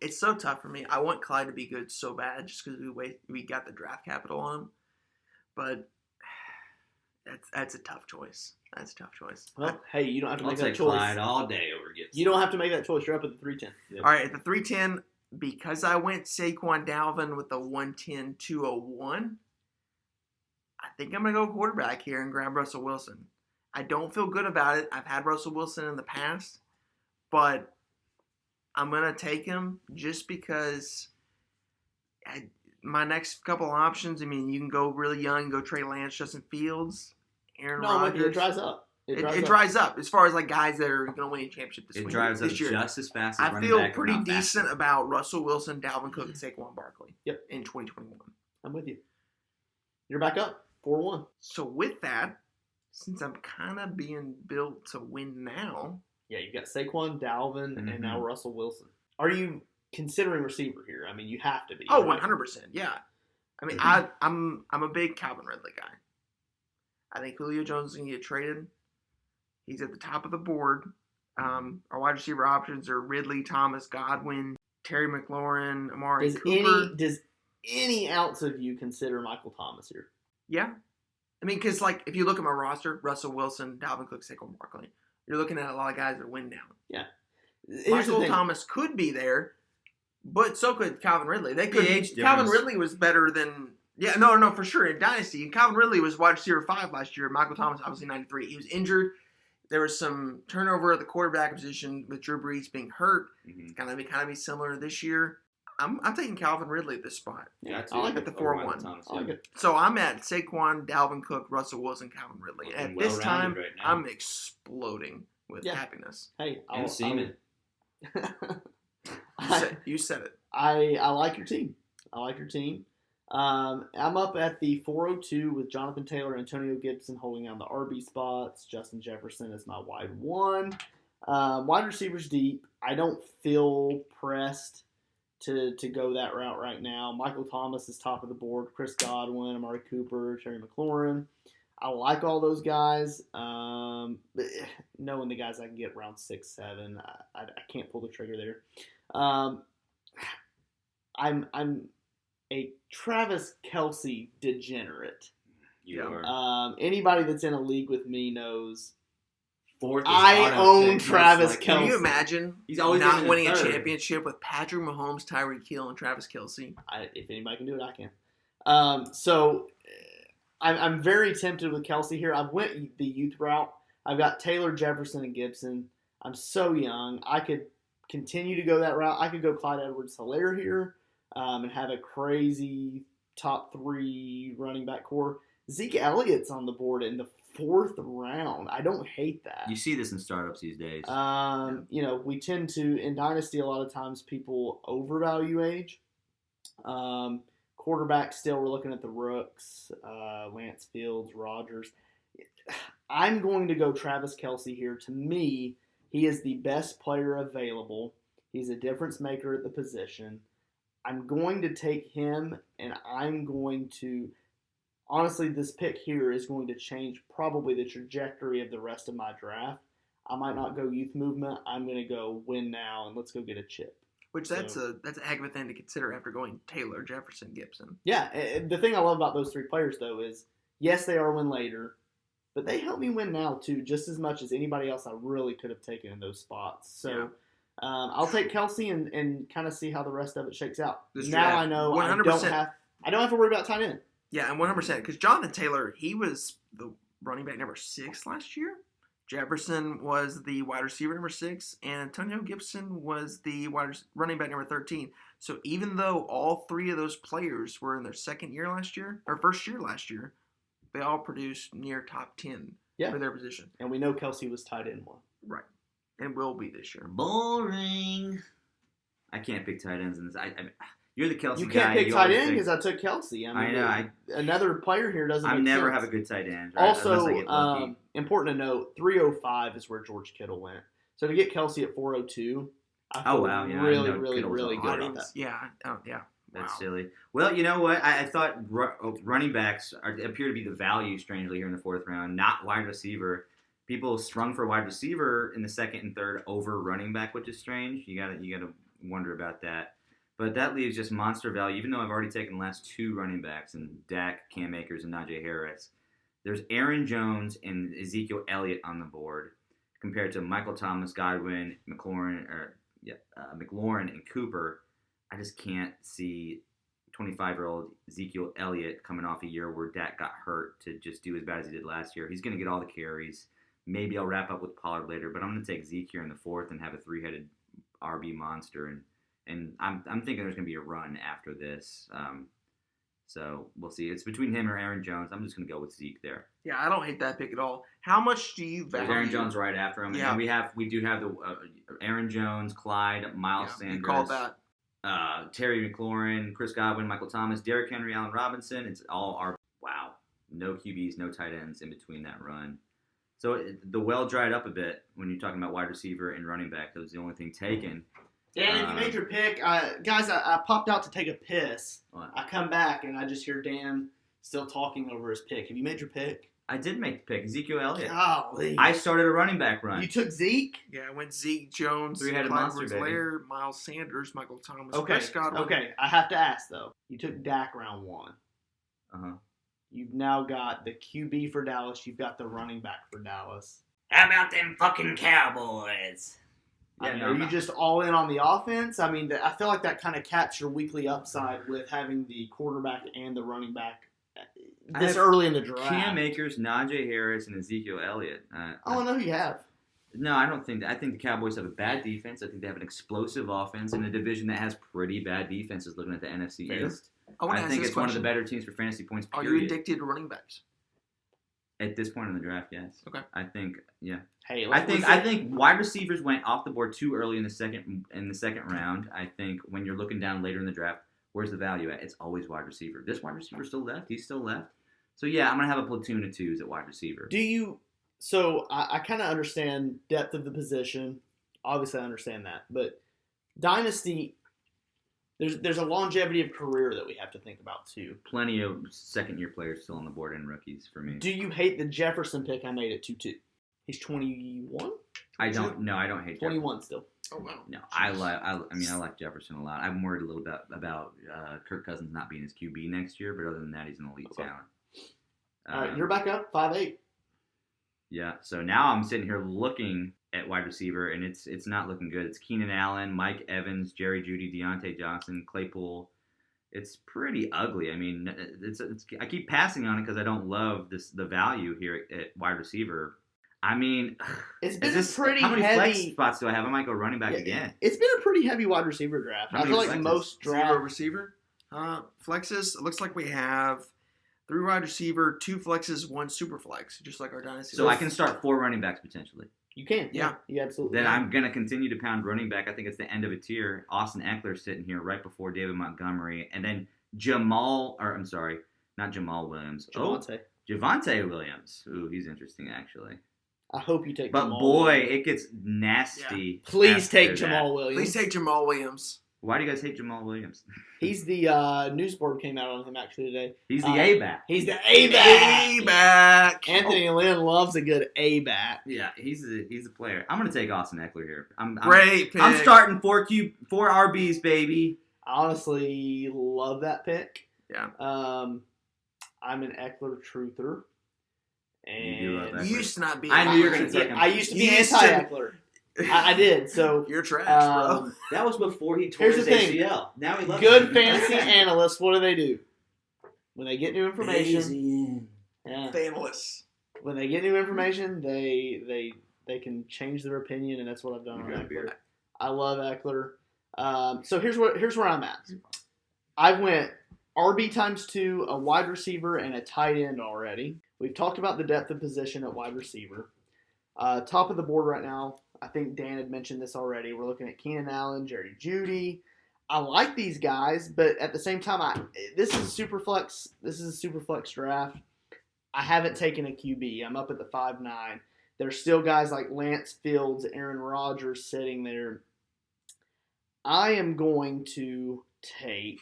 it's so tough for me. I want Clyde to be good so bad just because we got the draft capital on him. But that's a tough choice. That's a tough choice. Well, hey, you don't have to make that I'll take choice. Clyde all day over Gibson. You don't have to make that choice. You're up at the 310. Yep. All right, at the 310, because I went Saquon Dalvin with the 110-201, I think I'm going to go quarterback here and grab Russell Wilson. I don't feel good about it. I've had Russell Wilson in the past, but I'm going to take him just because my next couple options, I mean, you can go really young, go Trey Lance, Justin Fields, Aaron Rodgers. It dries up. It dries up as far as like guys that are going to win a championship this year. Just as fast as I feel pretty decent about Russell Wilson, Dalvin Cook, and Saquon Barkley. Yep. In 2021. I'm with you. You're back up 4-1. So with that, since I'm kind of being built to win now. Yeah, you've got Saquon, Dalvin, and now Russell Wilson. Are you considering receiver here? I mean, you have to be. Oh, right? 100%. Yeah. I mean, I'm a big Calvin Ridley guy. I think Julio Jones is going to get traded. He's at the top of the board. Our wide receiver options are Ridley, Thomas, Godwin, Terry McLaurin, Amari Cooper. Does any ounce of you consider Michael Thomas here? Yeah. I mean, because, like, if you look at my roster, Russell Wilson, Dalvin Cook, Saquon Barkley, you're looking at a lot of guys that win now. Yeah. Michael Thomas could be there, but so could Calvin Ridley. Calvin Ridley was better than... Yeah, no, for sure. In Dynasty, Calvin Ridley was wide receiver 5 last year. Michael Thomas, obviously, 93. He was injured. There was some turnover at the quarterback position with Drew Brees being hurt. It's kind of be similar this year. I'm taking Calvin Ridley at this spot. Yeah, I like it, the 4-1. I like it. So I'm at Saquon, Dalvin Cook, Russell Wilson, Calvin Ridley. At this time, right I'm exploding with happiness. Hey, and semen. You said it. I like your team. I'm up at the 402 with Jonathan Taylor and Antonio Gibson holding on the RB spots. Justin Jefferson is my wide 1. Wide receivers deep. I don't feel pressed to go that route right now. Michael Thomas is top of the board. Chris Godwin, Amari Cooper, Terry McLaurin. I like all those guys. But knowing the guys I can get around 6, 7, I can't pull the trigger there. I'm a Travis Kelce degenerate. You are. Anybody that's in a league with me knows I own Travis Kelce. Can you imagine he's always not winning a championship with Patrick Mahomes, Tyreek Hill, and Travis Kelce? If anybody can do it, I can. So I'm very tempted with Kelce here. I've went the youth route. I've got Taylor, Jefferson, and Gibson. I'm so young. I could continue to go that route. I could go Clyde Edwards-Helaire here. And have a crazy top 3 running back core. Zeke Elliott's on the board in the 4th round. I don't hate that. You see this in startups these days. We tend to, in Dynasty, a lot of times people overvalue age. Quarterback still, we're looking at the rooks, Lance Fields, Rodgers. I'm going to go Travis Kelce here. To me, he is the best player available. He's a difference maker at the position. I'm going to take him, and I'm going to – honestly, this pick here is going to change probably the trajectory of the rest of my draft. I might not go youth movement. I'm going to go win now, and let's go get a chip. Which that's a heck of a thing to consider after going Taylor, Jefferson, Gibson. Yeah, the thing I love about those 3 players, though, is yes, they are win later, but they help me win now, too, just as much as anybody else I really could have taken in those spots. So – I'll take Kelce and kind of see how the rest of it shakes out. Now I know 100%. I don't have to worry about tight end. Yeah, and 100%. Because Jonathan Taylor, he was the running back number 6 last year. Jefferson was the wide receiver number 6. And Antonio Gibson was the running back number 13. So even though all 3 of those players were in their first year last year, they all produced near top 10 for their position. And we know Kelce was tight end 1. Right. And will be this year. Boring. I can't pick tight ends in this. You're the Kelce guy. You can't pick tight end because I took Kelce. I know. Another player here doesn't. I never have a good tight end. Right? Also, important to note, 305 is where George Kittle went. So to get Kelce at 402, I feel really good about that. Yeah. That's silly. Well, you know what? I thought running backs appear to be the value, strangely, here in the 4th round, not wide receiver. People sprung for wide receiver in the 2nd and 3rd over running back, which is strange. You gotta wonder about that. But that leaves just monster value. Even though I've already taken the last 2 running backs in Dak, Cam Akers, and Najee Harris, there's Aaron Jones and Ezekiel Elliott on the board compared to Michael Thomas, Godwin, McLaurin, and Cooper. I just can't see 25-year-old Ezekiel Elliott coming off a year where Dak got hurt to just do as bad as he did last year. He's going to get all the carries. Maybe I'll wrap up with Pollard later, but I'm going to take Zeke here in the fourth and have a three-headed RB monster. And I'm thinking there's going to be a run after this. So we'll see. It's between him or Aaron Jones. I'm just going to go with Zeke there. Yeah, I don't hate that pick at all. How much do you value? There's Aaron Jones right after him. Yeah. And we do have the Aaron Jones, Clyde, Miles Sanders. You called that. Terry McLaurin, Chris Godwin, Michael Thomas, Derrick Henry, Allen Robinson. It's all our no QBs, no tight ends in between that run. So the well dried up a bit when you're talking about wide receiver and running back. That was the only thing taken. Dan, if you made your pick, guys, I popped out to take a piss. What? I come back and I just hear Dan still talking over his pick. Have you made your pick? I did make the pick, Ezekiel Elliott. Golly. I started a running back run. You took Zeke? Yeah, I went Zeke, Jones, Three-headed Clyde monster, baby. Edwards-Helaire, Miles Sanders, Michael Thomas, Okay. Chris Godwin. Okay, I have to ask, though. You took Dak round 1. Uh-huh. You've now got the QB for Dallas. You've got the running back for Dallas. How about them fucking Cowboys? I Yeah, mean, no, are you just all in on the offense? I mean, I feel like that kind of caps your weekly upside with having the quarterback and the running back this early in the draft. Cam Akers, Najee Harris, and Ezekiel Elliott. Oh, I know who you have. No, I don't think that. I think the Cowboys have a bad defense. I think they have an explosive offense in a division that has pretty bad defenses looking at the NFC Fair. East. I want to I ask think this it's one of the question. better teams for fantasy points, Are period. you addicted to running backs? At this point in the draft, yes. Okay. I think, yeah. Hey, I think wide receivers went off the board too early in the second round. I think when you're looking down later in the draft, where's the value at? It's always wide receiver. This wide receiver still left. He's still left. So yeah, I'm gonna have a platoon of twos at wide receiver. Do you? So I kind of understand depth of the position. Obviously, I understand that, but Dynasty, there's a longevity of career that we have to think about too. Plenty of second-year players still on the board and rookies for me. Do you hate the Jefferson pick I made at 2-2? He's 21. I don't hate 21 still. Oh, wow. No, I like Jefferson a lot. I'm worried a little bit about Kirk Cousins not being his QB next year, but other than that, he's an elite talent. All right, you're back up 5'8". Yeah, so now I'm sitting here looking at wide receiver, and it's not looking good. It's Keenan Allen, Mike Evans, Jerry Jeudy, Deontay Johnson, Claypool. It's pretty ugly. I mean, I keep passing on it because I don't love the value here at wide receiver. I mean, It's been a pretty how many heavy flex spots do I have? I might go running back again. It's been a pretty heavy wide receiver draft. How I many feel like flexes? most Zero draft. receiver. Flexes. It looks like we have 3 wide receiver, 2 flexes, 1 super flex, just like our dynasty. So I can start 4 running backs potentially. You can. Yeah. You absolutely Then can. I'm going to continue to pound running back. I think it's the end of a tier. Austin Eckler sitting here right before David Montgomery. And then not Jamal Williams. Javonte. Javonte Williams. Ooh, he's interesting, actually. I hope you take But Jamal boy, Williams. it gets nasty. Please after take that. Jamal Williams. Please take Jamal Williams. Why do you guys hate Jamal Williams? He's the news board came out on him actually today. He's the A-back. He's the A-back. A-back. Anthony Lynn loves a good A-back. Yeah, he's a player. I'm going to take Austin Eckler here. Great pick. I'm starting 4 RBs, baby. I honestly love that pick. Yeah. I'm an Eckler truther. And You do love Eckler. You used to not be. I knew you were gonna take him. I used to be You used to- anti-Eckler. I did. So You're trash, bro. That was before he tore Here's his the thing. ACL. Now he loves good it. fantasy analysts, what do? When they get new information, yeah. Fanless. When they get new information, they can change their opinion, and that's what I've done on You got a Eckler. beard. I love Eckler. So here's where I'm at. I went RB times 2, a wide receiver, and a tight end already. We've talked about the depth of position at wide receiver. Top of the board right now, I think Dan had mentioned this already. We're looking at Keenan Allen, Jerry Jeudy. I like these guys, but at the same time, this is a Superflex. This is a Superflex draft. I haven't taken a QB. I'm up at the 5'9". There's still guys like Lance Fields, Aaron Rodgers sitting there. I am going to take,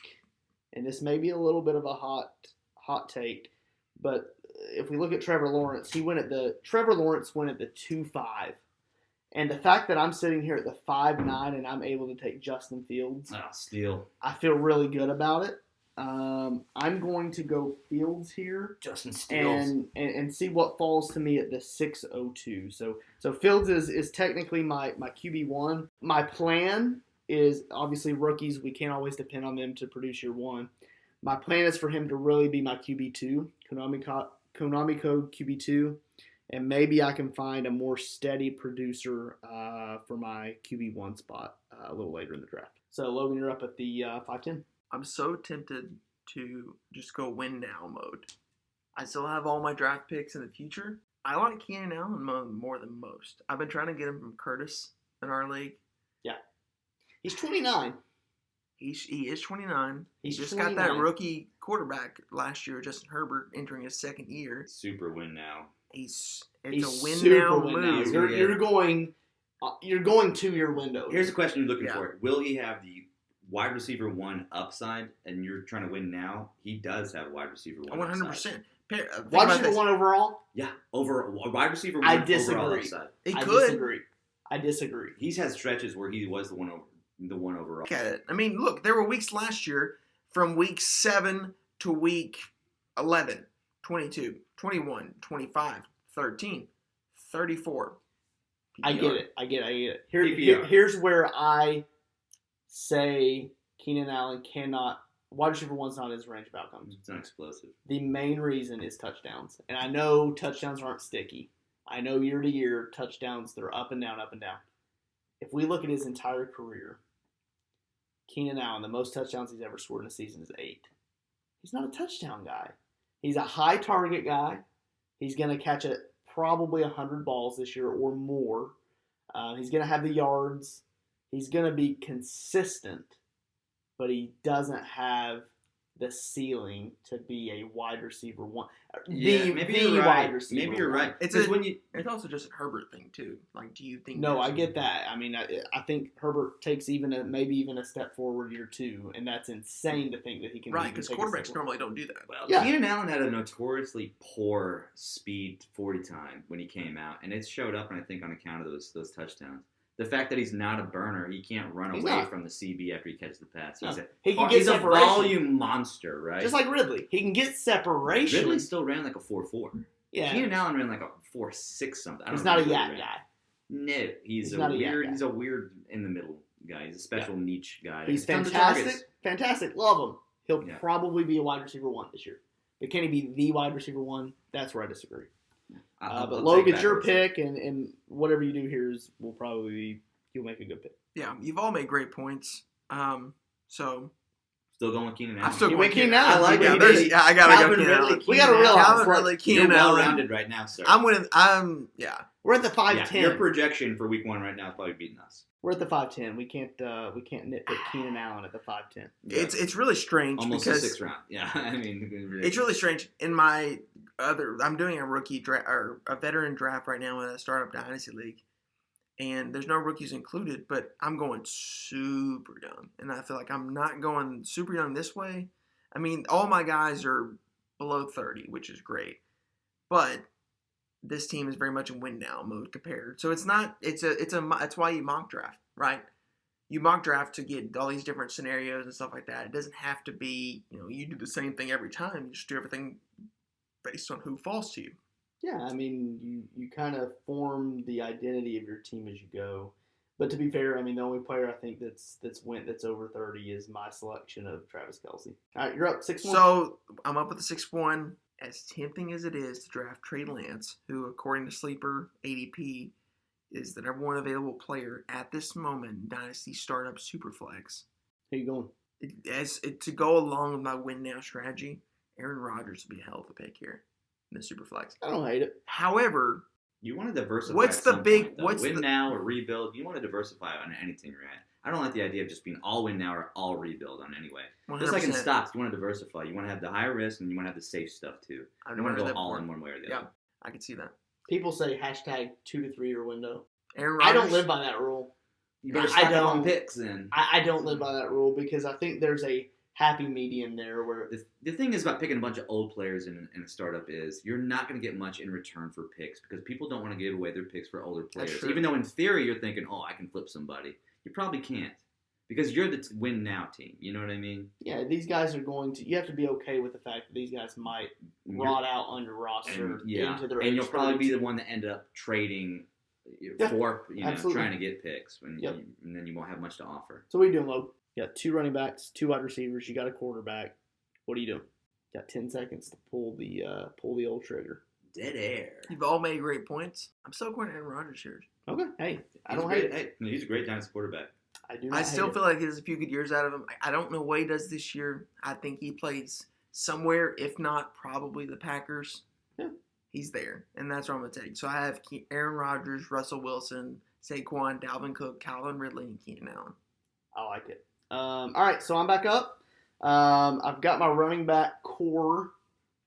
and this may be a little bit of a hot take, but if we look at Trevor Lawrence, Trevor Lawrence went at the 2-5. And the fact that I'm sitting here at the 5'9" and I'm able to take Justin Fields, Steal. I feel really good about it. I'm going to go Fields here Justin steals. and see what falls to me at the 6:02. So Fields is technically my QB1. My plan is obviously rookies. We can't always depend on them to produce year one. My plan is for him to really be my QB2, Konami code QB2, and maybe I can find a more steady producer for my QB1 spot a little later in the draft. So, Logan, you're up at the 5-10. I'm so tempted to just go win now mode. I still have all my draft picks in the future. I like Keenan Allen more than most. I've been trying to get him from Curtis in our league. Yeah. He's 29. He is 29. He's He just 29. got that rookie quarterback last year, Justin Herbert, entering his second year. Super win now. It's He's a win super now win move. now. You're going 2-year window. Here's the question you're looking Yeah. for. Will he have the wide receiver 1 upside, and you're trying to win now? He does have wide receiver 1 100%. upside. Wide receiver 1 overall? Yeah, over wide receiver 1 I overall disagree. upside. He I could. disagree. He's had stretches where he was the one overall. Look at it. I mean, look, there were weeks last year from week 7 to week 11, 22, 21, 25, 13, 34. I get it. PPR. Here's where I say Keenan Allen cannot. Wide receiver 1's not his range of outcomes. It's not explosive. The main reason is touchdowns. And I know touchdowns aren't sticky. I know year to year, touchdowns, they're up and down, up and down. If we look at his entire career, Keenan Allen, the most touchdowns he's ever scored in a season is 8. He's not a touchdown guy. He's a high target guy. He's going to catch probably 100 balls this year or more. He's going to have the yards. He's going to be consistent, but he doesn't have the ceiling to be a wide receiver 1. Maybe you're right. It's also just a Herbert thing too. Like, do you think? No, I get that. I mean, I think Herbert takes maybe even a step forward year 2, and that's insane to think that he can. Right, because quarterbacks normally don't do that. Well, Yeah. Keenan Allen had a notoriously poor speed 40 time when he came out, and it showed up, and I think on account of those touchdowns. The fact that he's not a burner, he can't run away from the CB after he catches the pass. No. He's He's a volume monster, right? just like Ridley. He can get separation. Ridley still ran like a 4.4. Yeah, Keenan Allen ran like a 4.6 something. he's not a yak guy. No, he's not a yak guy. He's a weird in the middle guy. He's a special niche guy. He's Tons of targets. fantastic. Love him. He'll Yeah. probably be a wide receiver 1 this year. But can he be the wide receiver 1? That's where I disagree. I'll But take Logan, that your horse. pick, and whatever you do here will probably be, you'll make a good pick. Yeah, you've all made great points. So Still going with Keenan Allen. I'm still You going make Keenan Keenan Allen. Allen. I like Yeah, it. I gotta Calvin go Keenan Ridley, Allen. we gotta realize Calvin we're- Ridley, You're Keenan Allen. well-rounded right now, sir. I'm winning. Yeah. We're at the 5-10. Your projection for week 1 right now is probably beating us. We're at the 5-10. We can't nitpick Keenan Allen at the 5-10. It's really strange Almost because a 6th round. Yeah, I mean, it's really strange. In my I'm doing a rookie draft or a veteran draft right now in a startup dynasty league, and there's no rookies included. But I'm going super young, and I feel like I'm not going super young this way. I mean, all my guys are below 30, which is great, but this team is very much in win now mode compared. So it's not. It's why you mock draft, right? You mock draft to get all these different scenarios and stuff like that. It doesn't have to be, you do the same thing every time. You just do everything based on who falls to you. Yeah, I mean, you kind of form the identity of your team as you go. But to be fair, I mean, the only player I think that's over 30 is my selection of Travis Kelce. All right, you're up 6-1. So I'm up with the 6-1. As tempting as it is to draft Trey Lance, who, according to Sleeper ADP, is the number 1 available player at this moment in Dynasty Startup Superflex. Who you going? To go along with my win now strategy, Aaron Rodgers would be a hell of a pick here in the Superflex. I don't hate it. However, you want to diversify. What's at the some big- point, though. what's win the- now or rebuild? You want to diversify on any team you're at. I don't like the idea of just being all win now or all rebuild on any way. 100%. Just like in stocks, you want to diversify. You want to have the higher risk and you want to have the safe stuff too. You don't want to go all in one way or the other. I can see that. People say hashtag 2 to 3 year window. Aaron Rodgers. I don't live by that rule. You better I stock up don't. on picks then. I don't live by that rule because I think there's a happy medium there where The thing is about picking a bunch of old players in a startup is you're not going to get much in return for picks because people don't want to give away their picks for older That's players. true. Even though in theory you're thinking, oh, I can flip somebody. You probably can't because you're the win now team. You know what I mean? yeah, these guys are going to. You have to be okay with the fact that these guys might rot out on your roster into their and you'll age probably be 32. the one that ended up trading Yeah, for absolutely. trying to get picks and then you won't have much to offer. So what are you doing, Logan? You got 2 running backs, 2 wide receivers. You got a quarterback. What are you doing? Got 10 seconds to pull the old trigger. Dead air. You've all made great points. I'm still going Aaron Rodgers here. Okay, hey, I don't hate hate it. Hey, he's a great Dynasty quarterback. I do. Not I still hate feel like he has a few good years out of him. I don't know what he does this year. I think he plays somewhere, if not probably the Packers. Yeah. He's there, and that's what I'm going to take. So I have Aaron Rodgers, Russell Wilson, Saquon, Dalvin Cook, Calvin Ridley, and Keenan Allen. I like it. All right, so I'm back up. I've got my running back core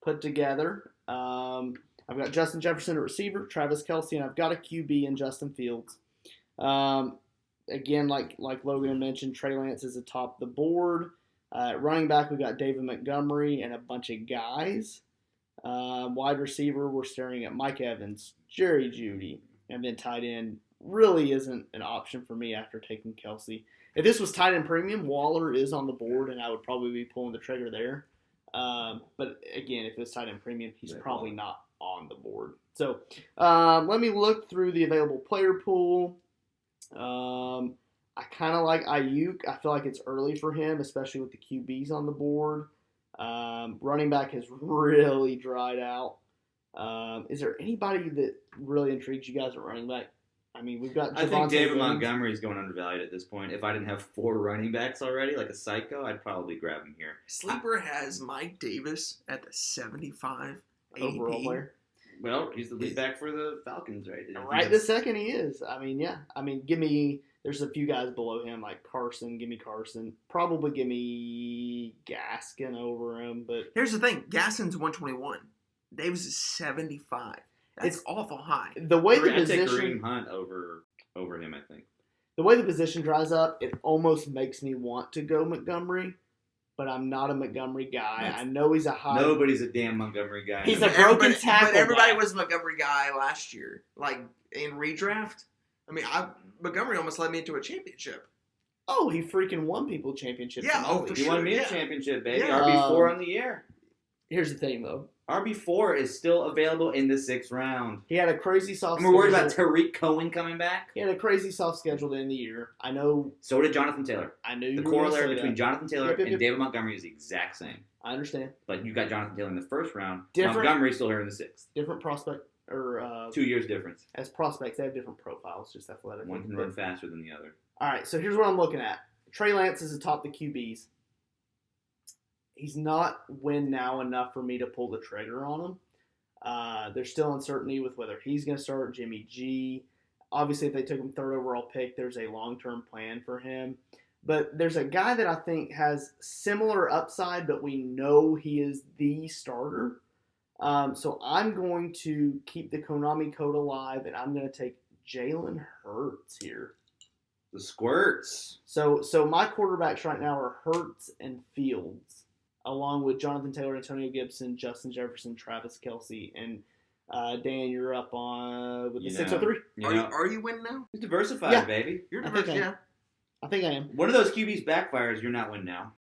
put together. I've got Justin Jefferson at receiver, Travis Kelce, and I've got a QB in Justin Fields. Again, like Logan had mentioned, Trey Lance is atop the board. Running back, we've got David Montgomery and a bunch of guys. Wide receiver, we're staring at Mike Evans, Jerry Jeudy, and then tight end really isn't an option for me after taking Kelce. If this was tight end premium, Waller is on the board, and I would probably be pulling the trigger there. But again, if it was tight end premium, he's probably not on the board. So let me look through the available player pool. I kind of like Ayuk. I feel like it's early for him, especially with the QBs on the board. Running back has really dried out. Is there anybody that really intrigues you guys at running back? I mean, we've got I think Javonte David Williams. Montgomery is going undervalued at this point. If I didn't have 4 running backs already, like a psycho, I'd probably grab him here. Sleeper has Mike Davis at the 75 overall ADP. player. Well, he's the lead back for the Falcons, right? Right this second he is. I mean, yeah. I mean, there's a few guys below him, like Carson. Give me Carson. Probably give me Gaskin over him. But Here's the thing. Gaskin's 121. Davis is 75. That's It's awful high. the way the I'd take position Kareem Hunt over him, I think. the way the position dries up, it almost makes me want to go Montgomery, but I'm not a Montgomery guy. I know he's a high. Nobody's a damn Montgomery guy. He's no a more. broken tackle. But everybody guy. was a Montgomery guy last year, like in redraft. I mean, Montgomery almost led me into a championship. Oh, he freaking won people championships. Yeah, in oh, my for league. He sure. won me a Yeah. championship, baby. Yeah. RB4 on the year. Here's the thing, though. RB4 is still available in the 6th round. He had a crazy soft. And we're worried about schedule. Tariq Cohen coming back. He had a crazy soft schedule to end the year. I know. So did Jonathan Taylor. I knew The you were gonna corollary say between that. Jonathan Taylor Yep. and David Montgomery is the exact same. I understand. But you got Jonathan Taylor in the 1st round. Different- Montgomery's still here in the 6th. Different prospect, or 2 years difference. as prospects, they have different profiles, just athletic. One can run faster than the other. All right, so here's what I'm looking at. Trey Lance is atop the QBs. He's not win now enough for me to pull the trigger on him. There's still uncertainty with whether he's going to start. Jimmy G. Obviously, if they took him 3rd overall pick, there's a long-term plan for him. But there's a guy that I think has similar upside, but we know he is the starter. So I'm going to keep the Konami code alive, and I'm going to take Jalen Hurts here. The squirts. So my quarterbacks right now are Hurts and Fields, along with Jonathan Taylor, Antonio Gibson, Justin Jefferson, Travis Kelce, and Dan, you're up on with the 603. You know, Are you winning now? he's diversified, Yeah. baby. You're I think diverse, yeah. I think I am. One of those QBs backfires, you're not winning now.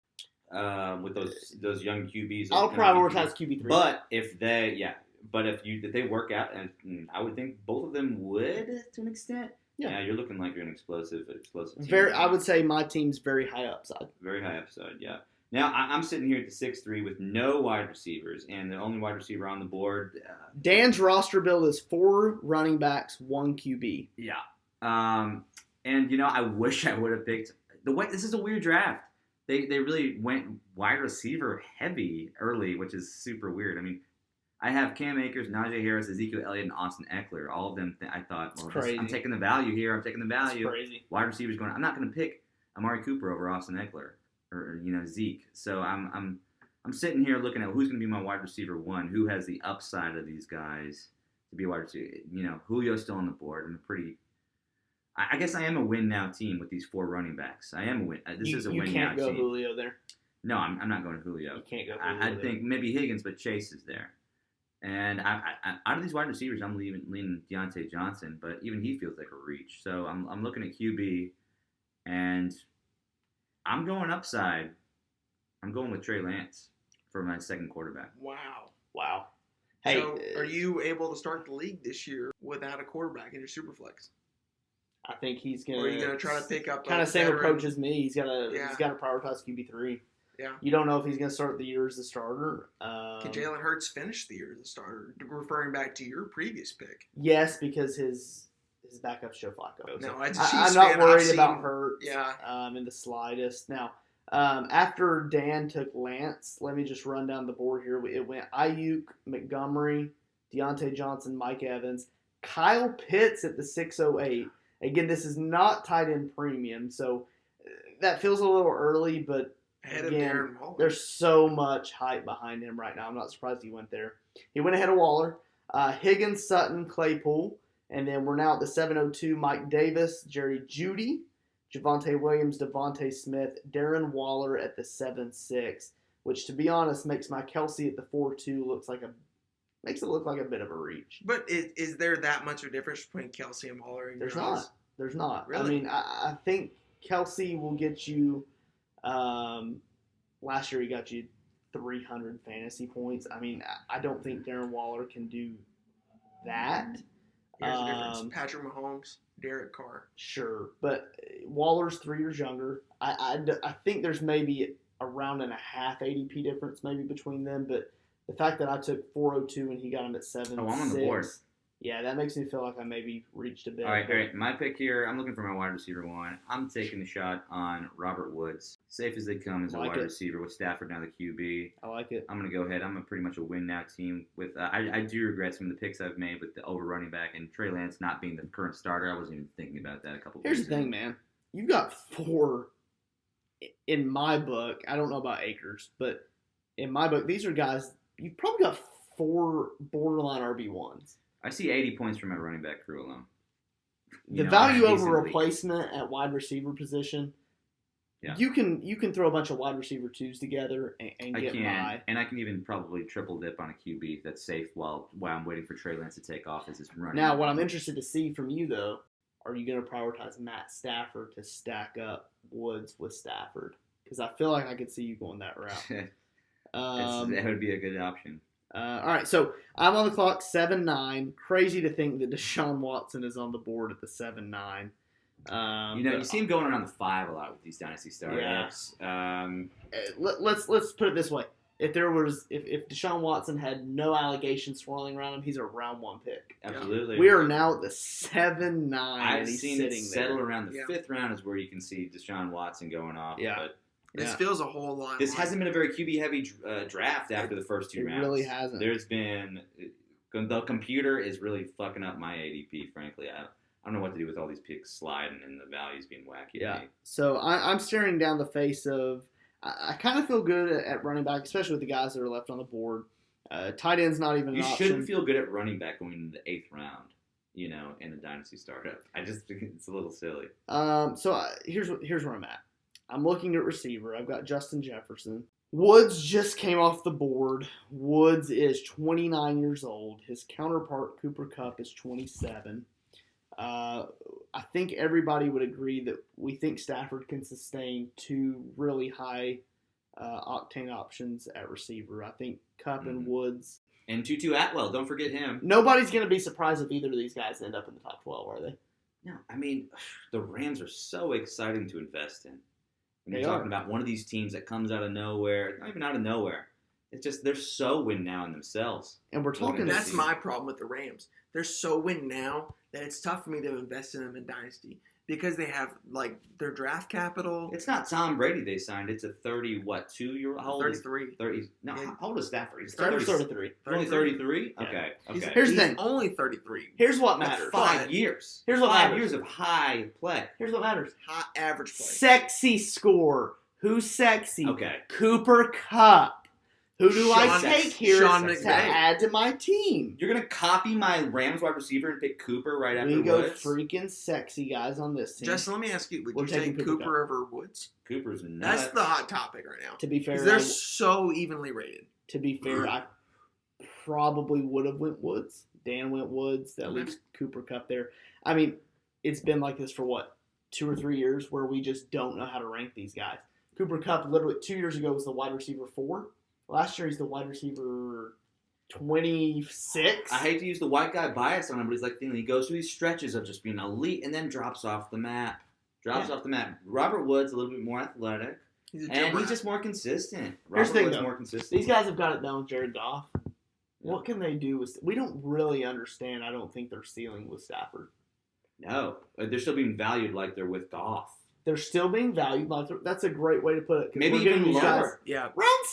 With those young QBs. I'll prioritize QB3. But if they work out, and I would think both of them would to an extent. Yeah. You're looking like you're an explosive team. I would say my team's very high upside. Very high upside, yeah. Now, I'm sitting here at the 6'3" with no wide receivers, and the only wide receiver on the board. Dan's roster build is 4 running backs, 1 QB. Yeah. And, I wish I would have picked this is a weird draft. They really went wide receiver heavy early, which is super weird. I mean, I have Cam Akers, Najee Harris, Ezekiel Elliott, and Austin Eckler. All of them, I thought, crazy. I'm taking the value here. I'm taking the value. It's crazy. Wide receivers going. I'm not going to pick Amari Cooper over Austin Eckler or Zeke. So I'm sitting here looking at who's going to be my wide receiver 1. Who has the upside of these guys to be a wide receiver? Julio's still on the board. I guess I am a win now team with these 4 running backs. I am a win. This is a win now team. You can't go Julio there. No, I'm not going Julio. You can't go Julio I think maybe Higgins, but Chase is there. And out of these wide receivers, I'm leaning Deontay Johnson, but even he feels like a reach. So I'm looking at QB, and I'm going upside. I'm going with Trey Lance for my second quarterback. Wow. Wow. Hey, So, are you able to start the league this year without a quarterback in your Superflex? I think he's gonna. Or are you gonna try to pick up kind a of same veteran? approach as me? He's got to prioritize QB3. Yeah. You don't know if he's gonna start the year as the starter. Can Jalen Hurts finish the year as a starter? Referring back to your previous pick. Yes, because his backup Joe Flacco. No, as a I'm Chiefs not fan, worried I've about seen- Hurts. Yeah. In the slightest. Now, after Dan took Lance, let me just run down the board here. It went Ayuk, Montgomery, Deontay Johnson, Mike Evans, Kyle Pitts at the 608. Again, this is not tight end premium, so that feels a little early, but Ahead again, of Darren Waller. there's so much hype behind him right now. I'm not surprised he went there. He went ahead of Waller, Higgins, Sutton, Claypool, and then we're now at the 702, Mike Davis, Jerry Jeudy, Javonte Williams, Devontae Smith, Darren Waller at the 7-6, which, to be honest, makes my Kelsey at the 4-2 makes it look like a bit of a reach. But is there that much of a difference between Kelsey and Waller? In There's your not. eyes? There's not. Really? I mean, I think Kelsey will get you. Last year he got you 300 fantasy points. I mean, I don't think Darren Waller can do that. Here's the difference: Patrick Mahomes, Derek Carr. Sure, but Waller's 3 years younger. I think there's maybe around and a half ADP difference maybe between them, but the fact that I took 402 and he got him at 7-6. Oh, I'm on the board. Yeah, that makes me feel like I maybe reached a bit. All right. My pick here, I'm looking for my wide receiver one. I'm taking the shot on Robert Woods. Safe as they come as a Like wide it. receiver with Stafford now the QB. I like it. I'm going to go ahead. I'm pretty much a win now team. With I do regret some of the picks I've made with the over running back and Trey Lance not being the current starter. I wasn't even thinking about that a couple of Here's weeks the thing, ago. man. You've got 4 in my book. I don't know about Akers, but in my book, these are guys. You've probably got 4 borderline RB1s. I see 80 points from my running back crew alone. The value over decently. replacement at wide receiver position. Yeah. You can throw a bunch of wide receiver 2s together and I get can, by. and I can even probably triple dip on a QB that's safe while I'm waiting for Trey Lance to take off as his running. Now, what I'm interested to see from you, though, are you going to prioritize Matt Stafford to stack up Woods with Stafford? Because I feel like I could see you going that route. That would be a good option. All right, so I'm on the clock, 7-9. Crazy to think that Deshaun Watson is on the board at the 7-9. You see him going around the 5 a lot with these dynasty startups. Let's put it this way: if Deshaun Watson had no allegations swirling around him, he's a round 1 pick. Absolutely. We are now at the 7-9. I've and he's seen sitting it settle there. around the 5th round is where you can see Deshaun Watson going off. Yeah. But This feels a whole lot. this like- hasn't been a very QB heavy draft after the first 2 It rounds. really hasn't. There's been the computer is really fucking up my ADP. Frankly, I don't know what to do with all these picks sliding and the values being wacky. Yeah. To me. So I'm staring down the face of. I kind of feel good at running back, especially with the guys that are left on the board. Tight end's not even an You option. shouldn't feel good at running back going into the 8th round. In a dynasty startup. I just think it's a little silly. Here's where I'm at. I'm looking at receiver. I've got Justin Jefferson. Woods just came off the board. Woods is 29 years old. His counterpart, Cooper Kupp, is 27. I think everybody would agree that we think Stafford can sustain 2 really high octane options at receiver. I think Kupp and Woods. And Tutu Atwell, don't forget him. Nobody's going to be surprised if either of these guys end up in the top 12, are they? No, I mean, the Rams are so exciting to invest in. When They you're are. talking about one of these teams that comes out of nowhere, not even out of nowhere. It's just they're so win now in themselves. And we're talking. That's my problem with the Rams. They're so win now that it's tough for me to invest in them in Dynasty because they have their draft capital. It's not Tom Brady they signed. It's a 2-year-old. How old is 33. 30? No, Yeah. how old is Stafford? He's Stafford's 30. 33. He's only 33? Yeah. Okay. He's, Here's the he's thing. only 33. Here's what That's matters. 5 years. Here's what 5 matters. years of high play. Here's what matters. High average play. Sexy score. Who's sexy? Okay. Cooper Kupp. Who do I Sean- take here Sean to McVay. add to my team? You're going to copy my Rams wide receiver and pick Cooper right after We go Woods? freaking sexy guys on this team. Justin, let me ask you: would We're you taking take Cooper Cooper over Woods? Cooper's nuts. That's the hot topic right now. to be fair, Because they're so evenly rated. I probably would have went Woods. Dan went Woods. That Okay. leaves Cooper Kupp there. I mean, it's been like this for 2 or 3 years where we just don't know how to rank these guys. Cooper Kupp literally 2 years ago was the wide receiver 4. Last year he's the wide receiver 26. I hate to use the white guy bias on him, but he's like, he goes through these stretches of just being elite and then drops off the map. Robert Wood's a little bit more athletic. He's a And jumper. he's just more consistent. Here's the thing, Wood's though. more consistent. These guys have got it done with Jared Goff. What can they do with? We don't really understand. I don't think their ceiling with Stafford. No, they're still being valued like they're with Goff. They're still being valued. That's a great way to put it. 'Cause Maybe we're getting even these guys lower. Yeah. round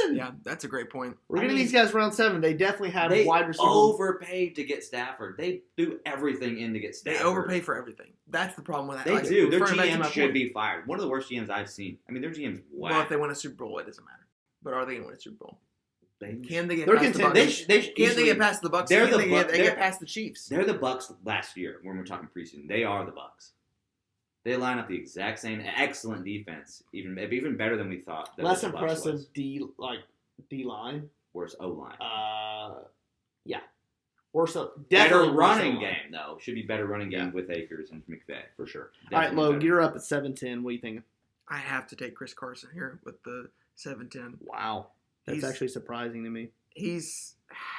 7. Yeah, that's a great point. We're getting mean, these guys round 7. They definitely had They wide receiver. overpaid to get Stafford. They threw everything in to get They Stafford. overpay for everything. That's the problem with that. They Like, do. Their referring back to my GM should point. be fired. One of the worst GMs I've seen. I mean, their GM's whack. Well, if they win a Super Bowl, it doesn't matter. But are they going to win a Super Bowl? Can they get They're past the contenders. Bucs? They Can they easily- get past the Bucs? They're Can the they Buc- get they're- past the Chiefs? They're the Bucks last year when we're talking preseason. They are the Bucks. They line up the exact same excellent defense, even better than we thought. that Less the Bucs impressive was. D line. Worse O line. Yeah. Worse up. Better Definitely worse running O-line, game though. Should be better running game Yeah. with Akers and McVay. for sure. Definitely All right, Logan, better. you're up at 7-10. What do you think? I have to take Chris Carson here with the 7-10. Wow, that's He's- actually surprising to me. He's.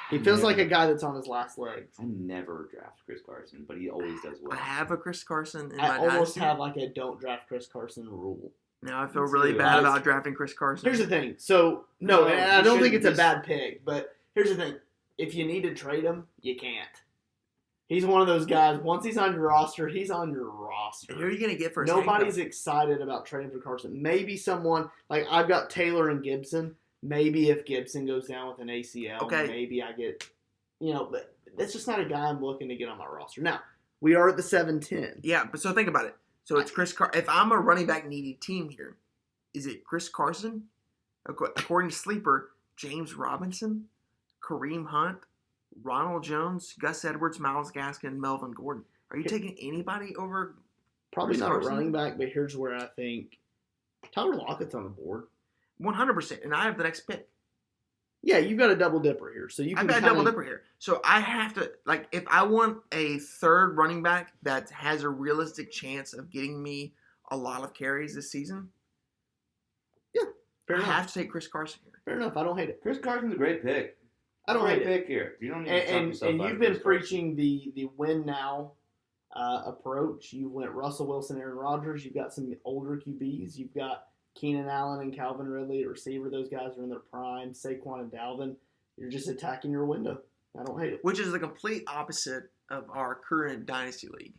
He feels never- like a guy that's on his last legs. I never draft Chris Carson, but he always does well. I have a Chris Carson in I my almost dynasty. have like a don't draft Chris Carson rule. Now I feel Me really too. bad I- about drafting Chris Carson. Here's the thing. So no, No, and you I don't think shouldn't it's a just- bad pick, but here's the thing: if you need to trade him, you can't. He's one of those guys. Once he's on your roster, he's on your roster. Who are you going to get for his Nobody's handcuff? excited about trading for Carson. Maybe someone like I've got Taylor and Gibson. Maybe if Gibson goes down with an ACL, Okay. maybe I get, but that's just not a guy I'm looking to get on my roster. Now we are at the 7-10. Yeah, but so think about it. So it's if I'm a running back needy team here, is it Chris Carson? According to Sleeper, James Robinson, Kareem Hunt, Ronald Jones, Gus Edwards, Myles Gaskin, Melvin Gordon. Are you taking anybody over? Probably Chris not Carson? a running back, but here's where I think Tyler Lockett's on the board. 100%, and I have the next pick. Yeah, you've got a double dipper here, so you I've can got a kinda, double dipper here. So I have to, if I want a third running back that has a realistic chance of getting me a lot of carries this season, Fair I enough. have to take Chris Carson here. Fair enough. I don't hate it. Chris Carson's a great pick. I don't great hate it. pick here. You don't need to talk And yourself out you've of been Chris Carson. preaching the win now approach. You went Russell Wilson, Aaron Rodgers. You've got some older QBs. You've got Keenan Allen and Calvin Ridley at receiver. Those guys are in their prime. Saquon and Dalvin. You're just attacking your window. I don't hate it. Which is the complete opposite of our current Dynasty League.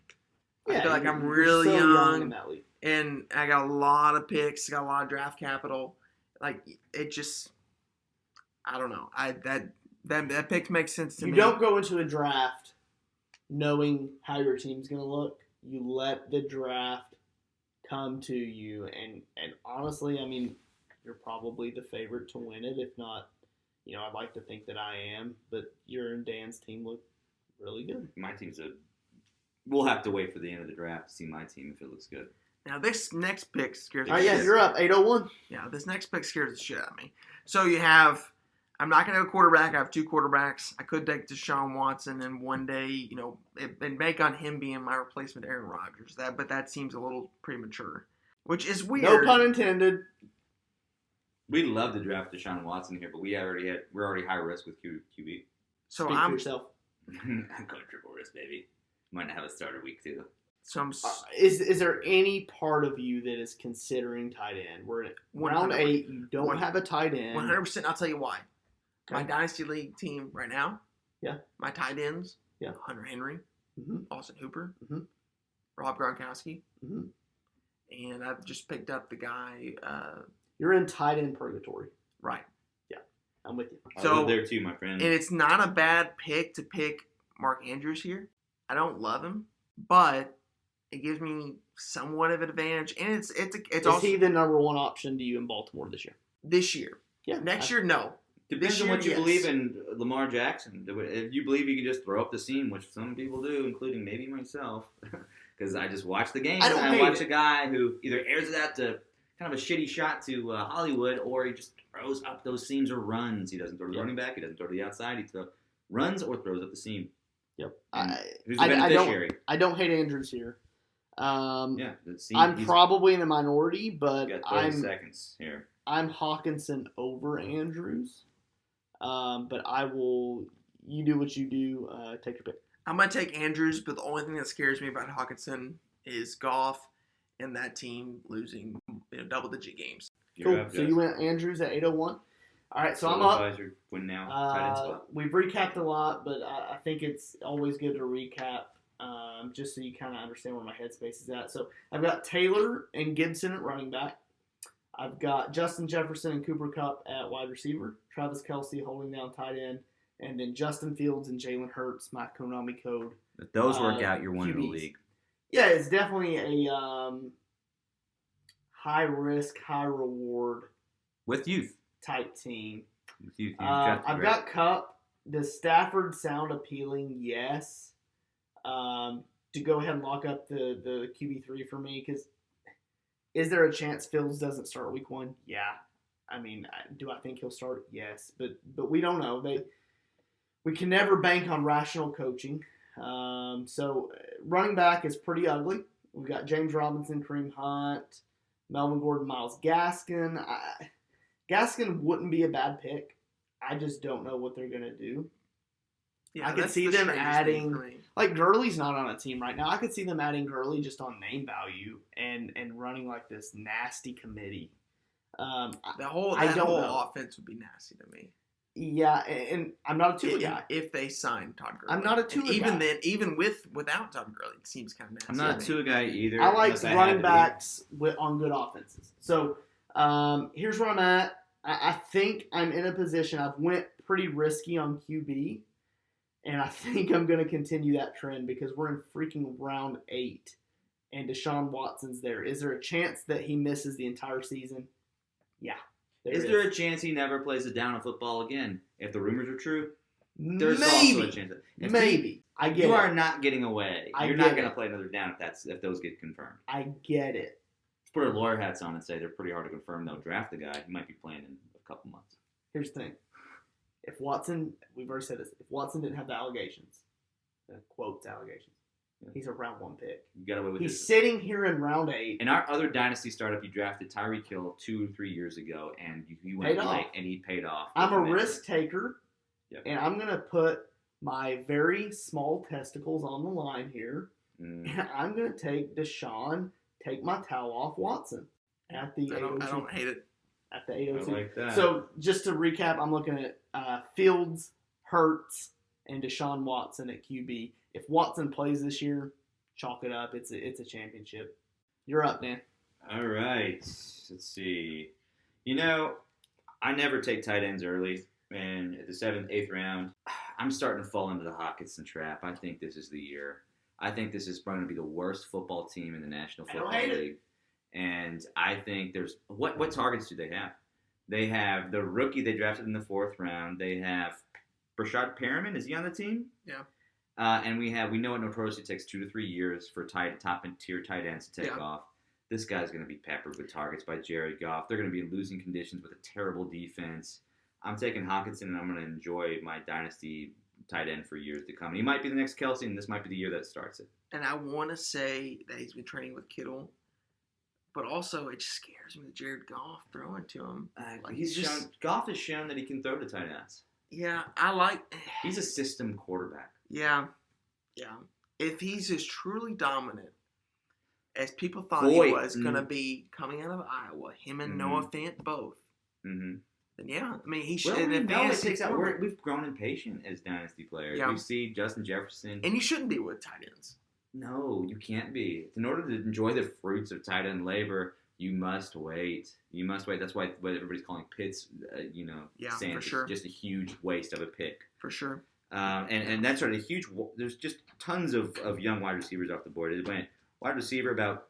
I Yeah, feel like you're- I'm you're really so young, in that league. and I got a lot of picks, got a lot of draft capital. It just, I don't know. That pick makes sense to You me. don't go into a draft knowing how your team's going to look. You let the draft come to you. And honestly, I mean, you're probably the favorite to win it. If not, I'd like to think that I am. But your and Dan's team look really good. My team's we'll have to wait for the end of the draft to see my team if it looks good. Now this next pick scares All the right, yeah, shit. you're up. 801. Yeah, this next pick scares the shit out of me. So you have, I'm not going to go quarterback. I have two quarterbacks. I could take Deshaun Watson and one day, and make on him being my replacement to Aaron Rodgers. But that seems a little premature, which is weird. No pun intended. We'd love to draft Deshaun Watson here, but we're already high risk with QB. So Speak for I'm yourself. I'm going triple risk, baby. Might not have a starter week 2. so I'm Is there any part of you that is considering tight end? We're in round 100%. 8. You don't have a tight end. 100%. I'll tell you why. My Okay. Dynasty League team right now. Yeah. My tight ends. Yeah. Hunter Henry, Mhm. Austin Hooper, Mhm. Rob Gronkowski, Mhm. and I've just picked up the guy. You're in tight end purgatory. Right. I'm with you. So- I live there too, my friend. And it's not a bad pick to pick Mark Andrews here. I don't love him, but it gives me somewhat of an advantage. And it's Is also he the number one option to you in Baltimore this year? this year. Yeah. Next year, no. Depends this on year, what you yes. believe in Lamar Jackson. If you believe you can just throw up the seam, which some people do, including maybe myself, because I just watch the game I don't and I hate watch it. a guy who either airs it out to kind of a shitty shot to Hollywood, or he just throws up those seams or runs. He doesn't throw to the running back. He doesn't throw to the outside. He runs or throws up the seam. Yep. And who's the I beneficiary? don't hate Andrews here. Yeah, the seam. I'm he's probably in the minority, but got 30 seconds here. I'm Hawkinson over Andrews. But I will. You do what you do. Take your pick. I'm going to take Andrews, but the only thing that scares me about Hawkinson is Goff and that team losing double-digit games. Cool. So you went Andrews at 801. All right, so I'm up. Win now. Tight end spot. We've recapped a lot, but I think it's always good to recap just so you kind of understand where my headspace is at. So I've got Taylor and Gibson at running back. I've got Justin Jefferson and Cooper Kupp at wide receiver. Travis Kelce holding down tight end. And then Justin Fields and Jalen Hurts, my Konami code. If those work out, you're winning the QBs. league. Yeah, it's definitely a high risk, high reward With youth. type team. With youth. I've got Kupp. Does Stafford sound appealing? Yes. To go ahead and lock up the QB3 for me, because is there a chance Fields doesn't start week 1? Yeah. I mean, do I think he'll start? Yes. But we don't know. We can never bank on rational coaching. So running back is pretty ugly. We've got James Robinson, Kareem Hunt, Melvin Gordon, Myles Gaskin. Gaskin wouldn't be a bad pick. I just don't know what they're going to do. Yeah, I could that's see the them strangest adding, thing for me. like Gurley's not on a team right now. I could see them adding Gurley just on name value and running like this nasty committee. That whole I don't know. offense would be nasty to me. Yeah, and I'm not a Tua guy. If they sign Todd Gurley. I'm not a Tua guy. Even then, even without Todd Gurley, it seems kind of nasty. I'm not a to me. Tua guy either. I like unless I had running to be. backs on good offenses. So here's where I'm at. I think I'm in a position. I've went pretty risky on QB, and I think I'm going to continue that trend because we're in freaking round 8, and Deshaun Watson's there. Is there a chance that he misses the entire season? Yeah. Is there a chance he never plays a down of football again? If the rumors are true, there's Maybe. also a chance. Maybe. I get You it. are not getting away. I You're get not going it. to play another down if those get confirmed. I get it. Let's put our lawyer hats on and say they're pretty hard to confirm. They'll draft the guy. He might be playing in a couple months. Here's the thing. If Watson, we've already said this, if Watson didn't have the allegations, the quotes allegations, he's a round 1 pick. You got away with He's this. sitting here in round 8. In our other dynasty startup, you drafted Tyreek Hill 2 or 3 years ago, and you went Paid off. late, and he paid off. I'm a risk taker, Yep. and I'm going to put my very small testicles on the line here, Mm. and I'm going to take Deshaun, take my towel off Watson at the I 802. don't hate it. At the I 802. like that. So just to recap, I'm looking at Fields, Hurts, and Deshaun Watson at QB. If Watson plays this year, chalk it up. It's a championship. You're up, Dan. All right. Let's see. I never take tight ends early. And at the 7th, 8th round, I'm starting to fall into the Hawkinson trap. I think this is the year. I think this is going to be the worst football team in the National I don't Football hate it. League. And I think there's what targets do they have? They have the rookie they drafted in the 4th round. They have Brashad Perriman. Is he on the team? Yeah. And we know it notoriously takes 2 to 3 years for top-tier tight ends to take Yeah. off. This guy's going to be peppered with targets by Jared Goff. They're going to be in losing conditions with a terrible defense. I'm taking Hawkinson, and I'm going to enjoy my dynasty tight end for years to come. And he might be the next Kelce, and this might be the year that starts it. And I want to say that he's been training with Kittle, but also it just scares me that Jared Goff throwing to him. Like, Goff has shown that he can throw to tight ends. Yeah, I like. He's a system quarterback. Yeah. If he's as truly dominant as people thought Boy, he was going to be coming out of Iowa, him and Noah Fant both, Mm-hmm. then yeah, I mean he should. Well, we in know it fantasy takes out. format. We've grown impatient as dynasty players. Yeah. We see Justin Jefferson. And you shouldn't be with tight ends. No, you can't be. In order to enjoy the fruits of tight end labor, you must wait. That's why what everybody's calling Pitts, Yeah, saying for it's sure. just a huge waste of a pick. For sure. And that's sort of a huge. There's just tons of young wide receivers off the board. It went wide receiver, about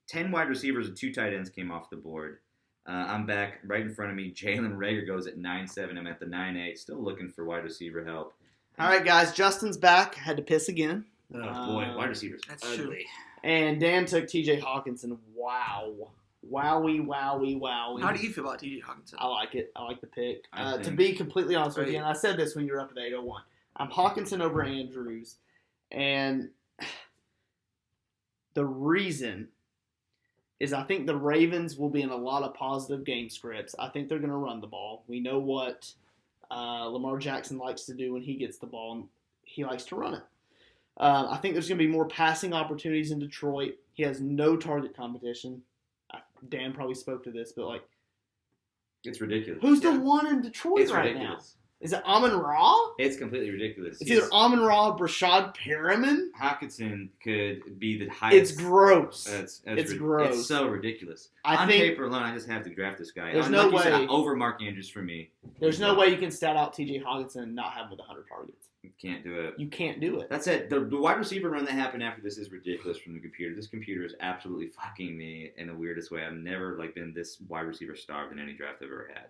10 wide receivers and 2 tight ends came off the board. I'm back right in front of me. Jalen Reagor goes at 9-7. I'm at the 9-8. Still looking for wide receiver help. All right, guys. Justin's back. Had to piss again. Oh boy, wide receivers. That's Ugly. true. And Dan took T.J. Hawkinson. Wow. Wowie. How do you feel about T.J. Hawkinson? I like it. I like the pick. I To think- be completely honest with Right. you, and I said this when you were up at 801, I'm Hawkinson over Andrews. And the reason is I think the Ravens will be in a lot of positive game scripts. I think they're going to run the ball. We know what Lamar Jackson likes to do when he gets the ball, and he likes to run it. I think there's going to be more passing opportunities in Detroit. He has no target competition. Dan probably spoke to this, but like, It's ridiculous. who's the one in Detroit It's right ridiculous. now? Is it Amon-Ra? It's completely ridiculous. It's either Amon-Ra, Brashad Perriman. Hawkinson could be the highest. It's gross. It's gross. It's so ridiculous. I On think paper alone, I just have to draft this guy. there's And no like you way. said, over Mark Andrews for me. there's no way you can stat out T.J. Hawkinson and not have him with 100 targets. You can't do it. You can't do it. That's it. The wide receiver run that happened after this is ridiculous from the computer. This computer is absolutely fucking me in the weirdest way. I've never been this wide receiver starved in any draft I've ever had.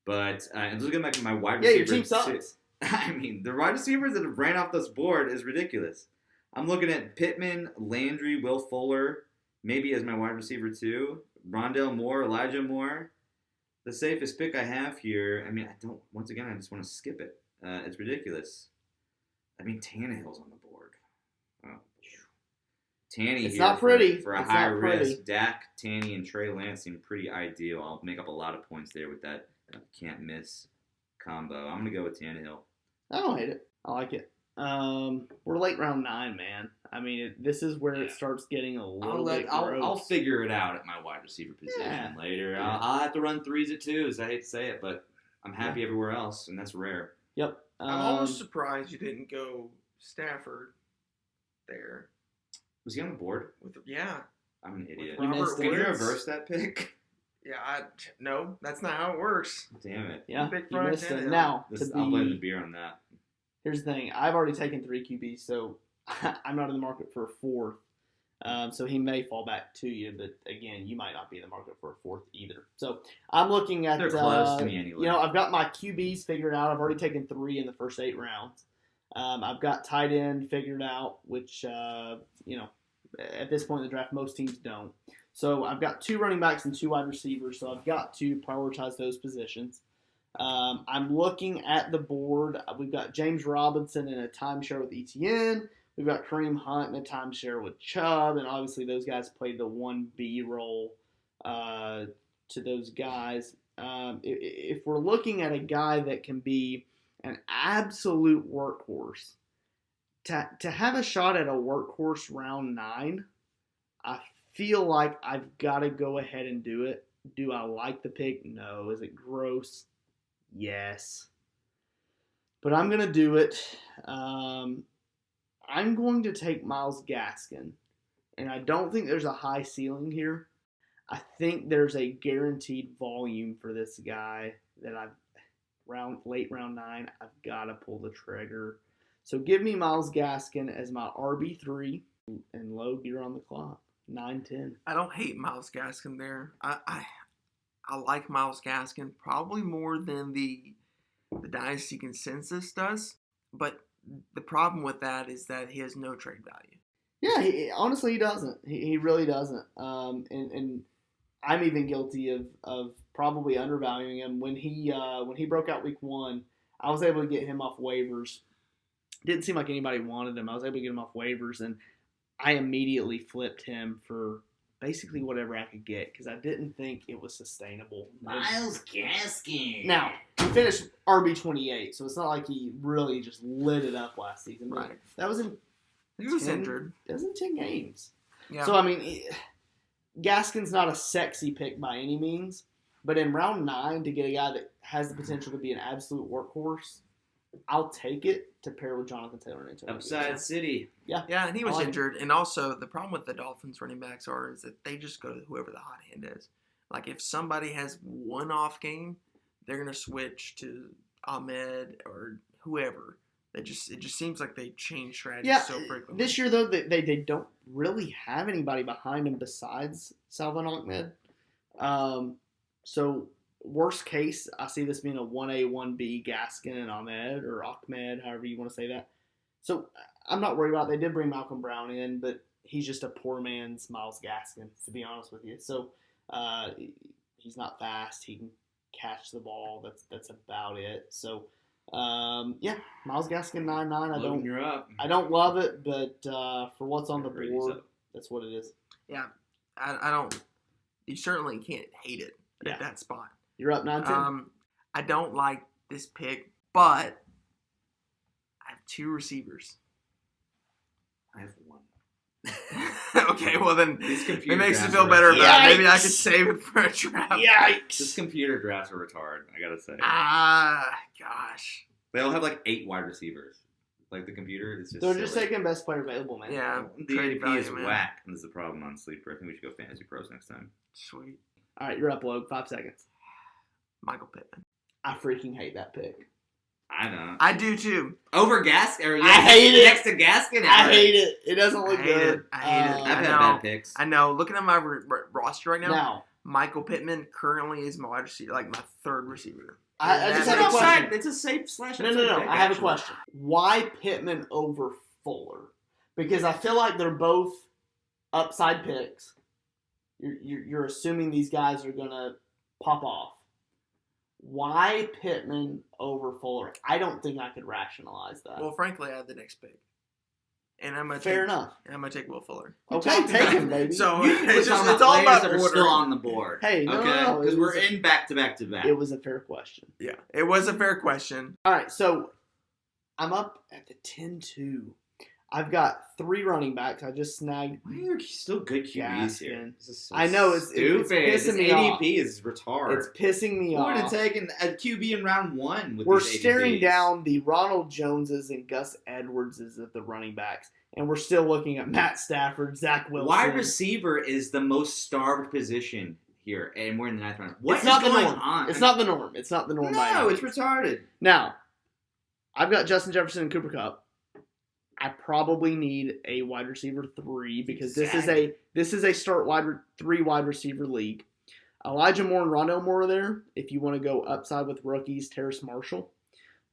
But and looking back at my wide receiver, Yeah, your team sucks. I mean, the wide receivers that have ran off this board is ridiculous. I'm looking at Pittman, Landry, Will Fuller, maybe as my wide receiver too. Rondell Moore, Elijah Moore. The safest pick I have here. I mean, once again, I just want to skip it. It's ridiculous. I mean, Tannehill's on the board. Oh. Tanny It's here not pretty. for a It's high not pretty. risk. Dak, Tanny, and Trey Lance seem pretty ideal. I'll make up a lot of points there with that can't miss combo. I'm going to go with Tannehill. I don't hate it. I like it. We're late round 9, man. I mean, this is where it starts getting a little bit gross. I'll figure it out at my wide receiver position later. I'll have to run 3s at 2s. I hate to say it, but I'm happy everywhere else, and that's rare. Yep. I'm almost surprised you didn't go Stafford there. Was he on the board? Yeah. I'm an idiot. Robert missed it. Can you Woods. reverse that pick? Yeah, no, that's not how it works. Damn it. Yeah, Big you Brian missed it. Tannehill. Now, I'll blame the beer on that. here's the thing. I've already taken 3 QBs, so I'm not in the market for a 4th. So he may fall back to you, but again, you might not be in the market for a 4th either. So I'm looking at. They're close to me anyway. I've got my QBs figured out. I've already taken 3 in the first 8 rounds. I've got tight end figured out, which at this point in the draft, most teams don't. So I've got 2 running backs and 2 wide receivers, so I've got to prioritize those positions. I'm looking at the board. We've got James Robinson in a timeshare with ETN. We've got Kareem Hunt in a timeshare with Chubb, and obviously those guys played the 1B role to those guys. If we're looking at a guy that can be an absolute workhorse, to have a shot at a workhorse round 9, I feel like I've got to go ahead and do it. Do I like the pick? No. Is it gross? Yes. But I'm going to do it. I'm going to take Myles Gaskin. And I don't think there's a high ceiling here. I think there's a guaranteed volume for this guy that late round 9, I've got to pull the trigger. So give me Myles Gaskin as my RB3 and Logue, you're on the clock. 9-10. I don't hate Myles Gaskin there. I like Myles Gaskin probably more than the Dynasty consensus does. But the problem with that is that he has no trade value. Yeah, honestly, he doesn't. He really doesn't. And I'm even guilty of probably undervaluing him. When he broke out week 1, I was able to get him off waivers. Didn't seem like anybody wanted him. I was able to get him off waivers, and I immediately flipped him for basically whatever I could get because I didn't think it was sustainable. Myles Gaskin. Now, he finished RB28, so it's not like he really just lit it up last season. But Right. that was in He was 10 injured. That was in 10 games. Yeah. So, I mean, Gaskin's not a sexy pick by any means, but in round 9 to get a guy that has the potential to be an absolute workhorse, I'll take it to pair with Jonathan Taylor and Antonio Upside Gibson. City. Yeah, and he was I like injured. And also, the problem with the Dolphins running backs is that they just go to whoever the hot hand is. Like, if somebody has one off game, they're going to switch to Ahmed or whoever. It just seems like they change strategies so frequently. This year, though, they don't really have anybody behind him besides Salvon Ahmed. So, worst case, I see this being a 1A, 1B Gaskin and Ahmed, or Ahmed, however you want to say that. So, I'm not worried about it. They did bring Malcolm Brown in, but he's just a poor man's Myles Gaskin, to be honest with you. So, he's not fast. He can catch the ball. That's about it. So, Myles Gaskin 9-9. You're up. I don't love it, but for what's on the Brady's board, up. that's what it is. Yeah, I don't. You certainly can't hate it Yeah. at that spot. You're up 9-10. I don't like this pick but I have 2 receivers. I have 1. Okay, well then These it computer makes me drafts feel are better about it. Maybe I Yikes. could save it for a draft. This Yikes! computer drafts are retarded, I gotta say. Gosh. They all have like 8 wide receivers. Like the computer is just They're just silly. taking best player available, man. Yeah. The trade ADP value, is man. whack. And this is the problem on Sleeper. I think we should go Fantasy Pros next time. Sweet. All right, you're up, Logan. 5 seconds. Michael Pittman. I freaking hate that pick. I don't. I do too. Over Gaskin? Or I hate it. Next to Gaskin? I hate it. It doesn't look I hate good. it. I hate it. I've I had know. bad picks. I know. Looking at my roster right now, Now, Michael Pittman currently is my wide receiver, like my 3rd receiver. I just That's have a upside. question. It's a safe slash. No. upside pick, I have a actually. question. Why Pittman over Fuller? Because I feel like they're both upside picks. You're assuming these guys are gonna pop off. Why Pittman over Fuller? I don't think I could rationalize that. Well, frankly, I have the next pick, and I'm gonna Fair take, enough. I'm gonna take Will Fuller. Okay, take him, baby. So We're it's talking it's all players about that are order. still on the board. Hey, no, okay, no, because it we're was in back to back to back. It was a fair question. Yeah, it was a fair question. All right, so I'm up at the 10-2. I've got 3 running backs. I just snagged. Why are there still good QBs here? Gaskin. This is so I know, it's stupid. pissing This me ADP off. is retarded. It's pissing me We would have off. taken a QB in round 1 with We're these staring ADPs. down the Ronald Joneses and Gus Edwardses of the running backs, and we're still looking at Matt Stafford, Zach Wilson. Wide receiver is the most starved position here, and we're in the 9th round. What It's is not the going norm. on? It's not the norm. It's not the norm. by No, any it's means. retarded. Now, I've got Justin Jefferson and Cooper Kupp. I probably need a wide receiver 3 because this is a start 3 wide receiver league. Elijah Moore and Rondell Moore are there. If you want to go upside with rookies, Terrace Marshall.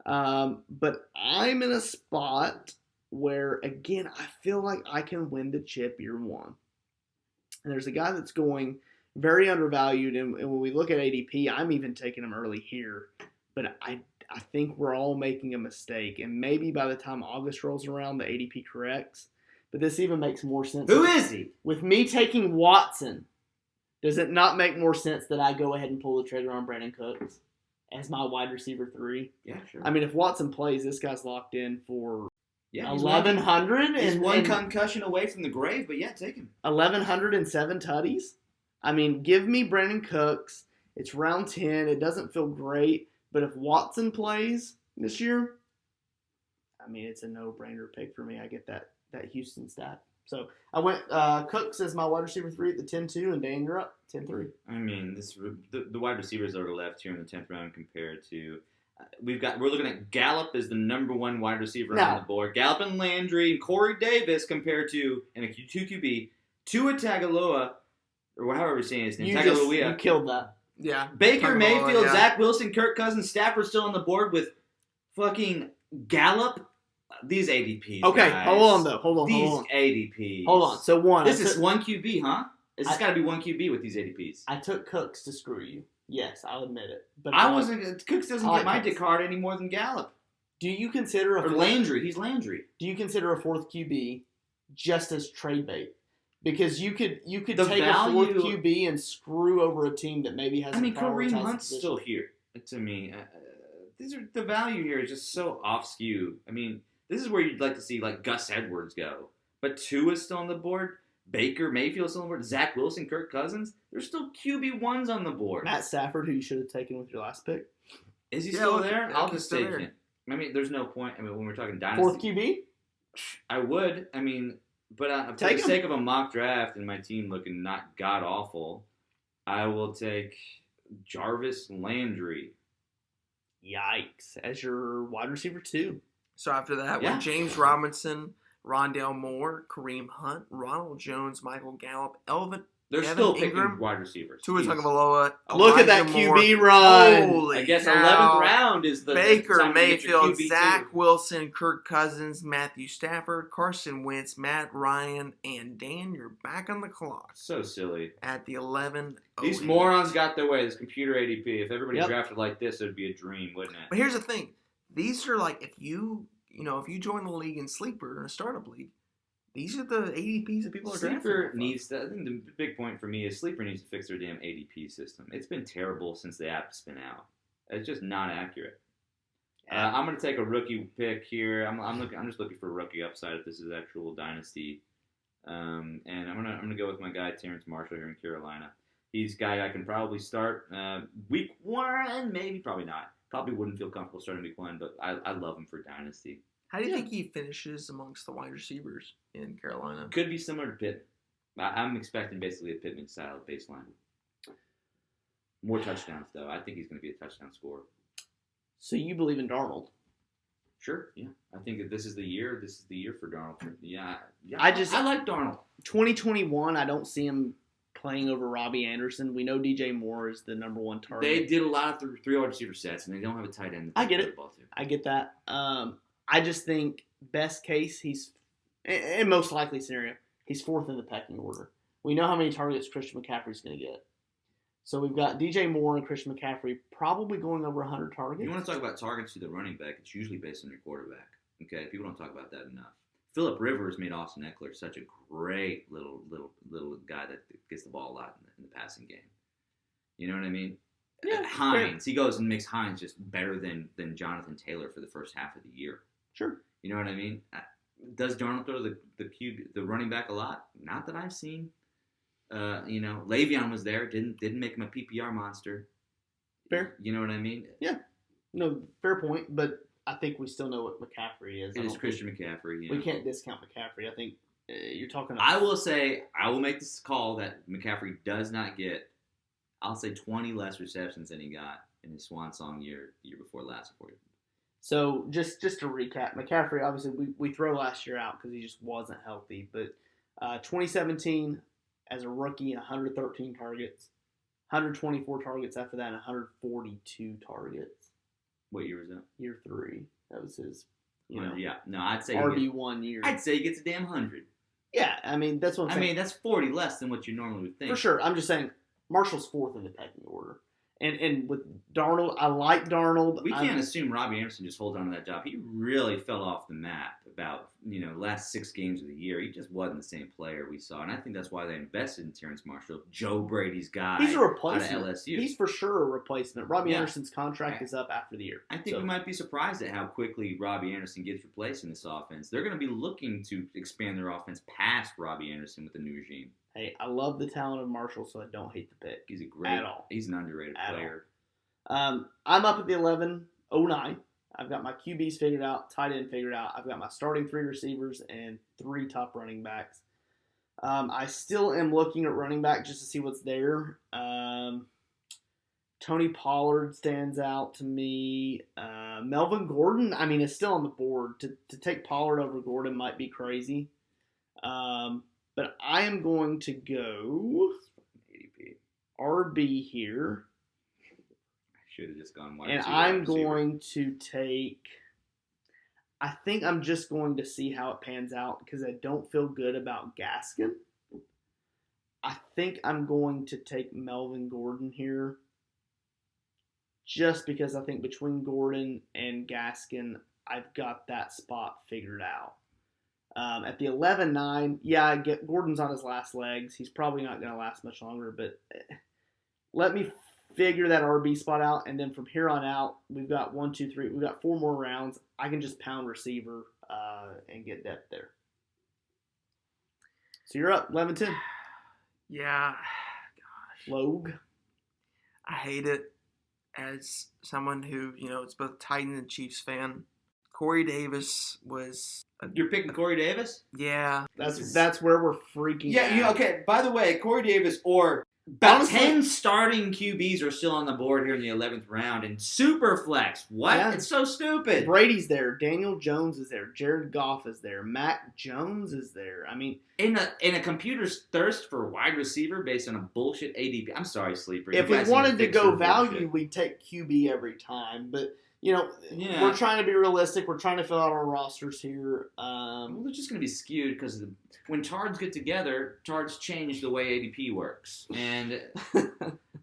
But I'm in a spot where, again, I feel like I can win the chip year 1. And there's a guy that's going very undervalued, and when we look at ADP, I'm even taking him early here. But I think we're all making a mistake, and maybe by the time August rolls around, the ADP corrects. But this even makes more sense. Who is he? With me taking Watson, does it not make more sense that I go ahead and pull the trigger on Brandon Cooks as my wide receiver 3? Yeah, sure. I mean, if Watson plays, this guy's locked in for yeah, he's 1,100 He's and one concussion away from the grave, but yeah, take him. 1,107 tutties. I mean, give me Brandon Cooks. It's round 10. It doesn't feel great. But if Watson plays this year, I mean, it's a no-brainer pick for me. I get that Houston stat. So I went Cooks as my wide receiver 3 at the 10-2, and Dan, you're up 10-3. I mean, the wide receivers that are left here in the 10th round compared to we're looking at Gallup as the number 1 wide receiver on the board. Gallup and Landry and Corey Davis compared to and a 2 QB, Tua Tagovailoa, or however we're saying his name, You killed that. Yeah. Baker Tagovailoa, Mayfield, yeah. Zach Wilson, Kirk Cousins, Stafford still on the board with fucking Gallup. These ADPs. Okay, guys. hold on, though. Hold These on. ADPs. Hold on. So, one. This is 1 QB, huh? This has got to be 1 QB with these ADPs. I took Cooks to screw you. Yes, I'll admit it. But I wasn't. Cooks doesn't I get like my Cooks. card any more than Gallup Do you consider or Landry. He's Landry. Do you consider a 4th QB just as trade bait? Because you could The take a 4th value- QB and screw over a team that maybe hasn't. I mean, Kareem prioritized Hunt's the position. still here. To me, the value here is just so off skew. I mean, this is where you'd like to see like Gus Edwards go, but Tua is still on the board. Baker Mayfield's still on the board. Zach Wilson, Kirk Cousins. There's still QB1s on the board. Matt Stafford, who you should have taken with your last pick. Is he Yeah, still look, there? yeah, I'll he's just still take there. him. I mean, there's no point. I mean, when we're talking Dynasty, 4th QB? I would. I mean, but for Take the him. sake of a mock draft and my team looking not god awful, I will take Jarvis Landry. Yikes. As your wide receiver 2. So after that, Yeah. went James Robinson, Rondell Moore, Kareem Hunt, Ronald Jones, Michael Gallup, They're Evan still picking Ingram, wide receivers. Tua Jeez. Tagovailoa. Look at that Elijah Moore. QB run. Holy I guess cow. 11th round is the Baker time to get your Mayfield, QB2. Zach Wilson, Kirk Cousins, Matthew Stafford, Carson Wentz, Matt Ryan, and Dan, you're back on the clock So silly. at the 11. These morons got their way. This computer ADP. If everybody Yep. drafted like this, it would be a dream, wouldn't it? But here's the thing. These are like, if you join the league in Sleeper, in a startup league, these are the ADPs that people are drafting. Sleeper off of. needs to. I think the big point for me is Sleeper needs to fix their damn ADP system. It's been terrible since the app's been out. It's just not accurate. I'm going to take a rookie pick here. I'm just looking for rookie upside if this is actual dynasty. And I'm gonna go with my guy Terrence Marshall here in Carolina. He's a guy I can probably start week 1, maybe, probably not. Probably wouldn't feel comfortable starting week 1, but I love him for dynasty. How do you think he finishes amongst the wide receivers in Carolina? Could be similar to Pittman. I'm expecting basically a Pittman style baseline. More touchdowns though. I think he's going to be a touchdown scorer. So you believe in Darnold? Sure. Yeah. I think that this is the year. This is the year for Darnold. Yeah. I like Darnold. 2021. I don't see him playing over Robbie Anderson. We know DJ Moore is the number 1 target. They did a lot of 3 wide receiver sets, and they don't have a tight end. I get it. I get that. I just think best case he's, in most likely scenario, he's 4th in the pecking order. We know how many targets Christian McCaffrey's going to get. So we've got DJ Moore and Christian McCaffrey probably going over 100 targets. You want to talk about targets to the running back, it's usually based on your quarterback. Okay, people don't talk about that enough. Phillip Rivers made Austin Eckler such a great little guy that gets the ball a lot in the passing game. You know what I mean? Yeah, Hines, he goes and makes Hines just better than Jonathan Taylor for the first half of the year. Sure. You know what I mean? Does Darnold throw the running back a lot? Not that I've seen. Le'Veon was there. Didn't make him a PPR monster. Fair. You know what I mean? Yeah. No, fair point. But I think we still know what McCaffrey is. It is Christian McCaffrey. We can't discount McCaffrey. I think you're talking about. I will make this call that McCaffrey does not get, I'll say 20 less receptions than he got in his swan song year before last for you. So just to recap, McCaffrey, obviously we throw last year out because he just wasn't healthy. But 2017, as a rookie, 113 targets, 124 targets after that, and 142 targets. What year was that? Year 3. That was his, yeah. No, I'd say RB1 year. I'd say he gets a damn 100. Yeah, I mean, that's what I'm saying. I mean, that's 40 less than what you normally would think. For sure. I'm just saying Marshall's 4th in the pecking order. And with Darnold, I like Darnold. We can't assume Robbie Anderson just holds on to that job. He really fell off the map about, last 6 games of the year. He just wasn't the same player we saw. And I think that's why they invested in Terrence Marshall, Joe Brady's guy. He's a replacement. Out of LSU. He's for sure a replacement. Robbie Anderson's contract is up after the year. I think we might be surprised at how quickly Robbie Anderson gets replaced in this offense. They're going to be looking to expand their offense past Robbie Anderson with the new regime. Hey, I love the talent of Marshall, so I don't hate the pick. He's He's an underrated player. I'm up at the 11-09. I've got my QBs figured out, tight end figured out. I've got my starting 3 receivers and 3 top running backs. I still am looking at running back just to see what's there. Tony Pollard stands out to me. Melvin Gordon, is still on the board. To take Pollard over Gordon might be crazy. But I am going to go RB here. Should have just gone wide. And I'm going to take. I think I'm just going to see how it pans out because I don't feel good about Gaskin. I think I'm going to take Melvin Gordon here. Just because I think between Gordon and Gaskin, I've got that spot figured out. At the 11-9, Gordon's on his last legs. He's probably not going to last much longer, but let me figure that RB spot out, and then from here on out, we've got 1, 2, 3. We've got 4 more rounds. I can just pound receiver and get depth there. So you're up, 11-10. Yeah, gosh. Logue. I hate it as someone who, is both Titan and Chiefs fan. Corey Davis was... You're picking Corey Davis? Yeah. That's where we're freaking out. Okay, by the way, Corey Davis or... About 10 starting QBs are still on the board here in the 11th round. And Superflex. What? Yeah. It's so stupid. Brady's there. Daniel Jones is there. Jared Goff is there. Mac Jones is there. In a computer's thirst for wide receiver based on a bullshit ADP. I'm sorry, Sleeper. If we wanted to go value, we'd take QB every time. But, we're trying to be realistic. We're trying to fill out our rosters here. They're just going to be skewed because when tards get together, tards change the way ADP works. And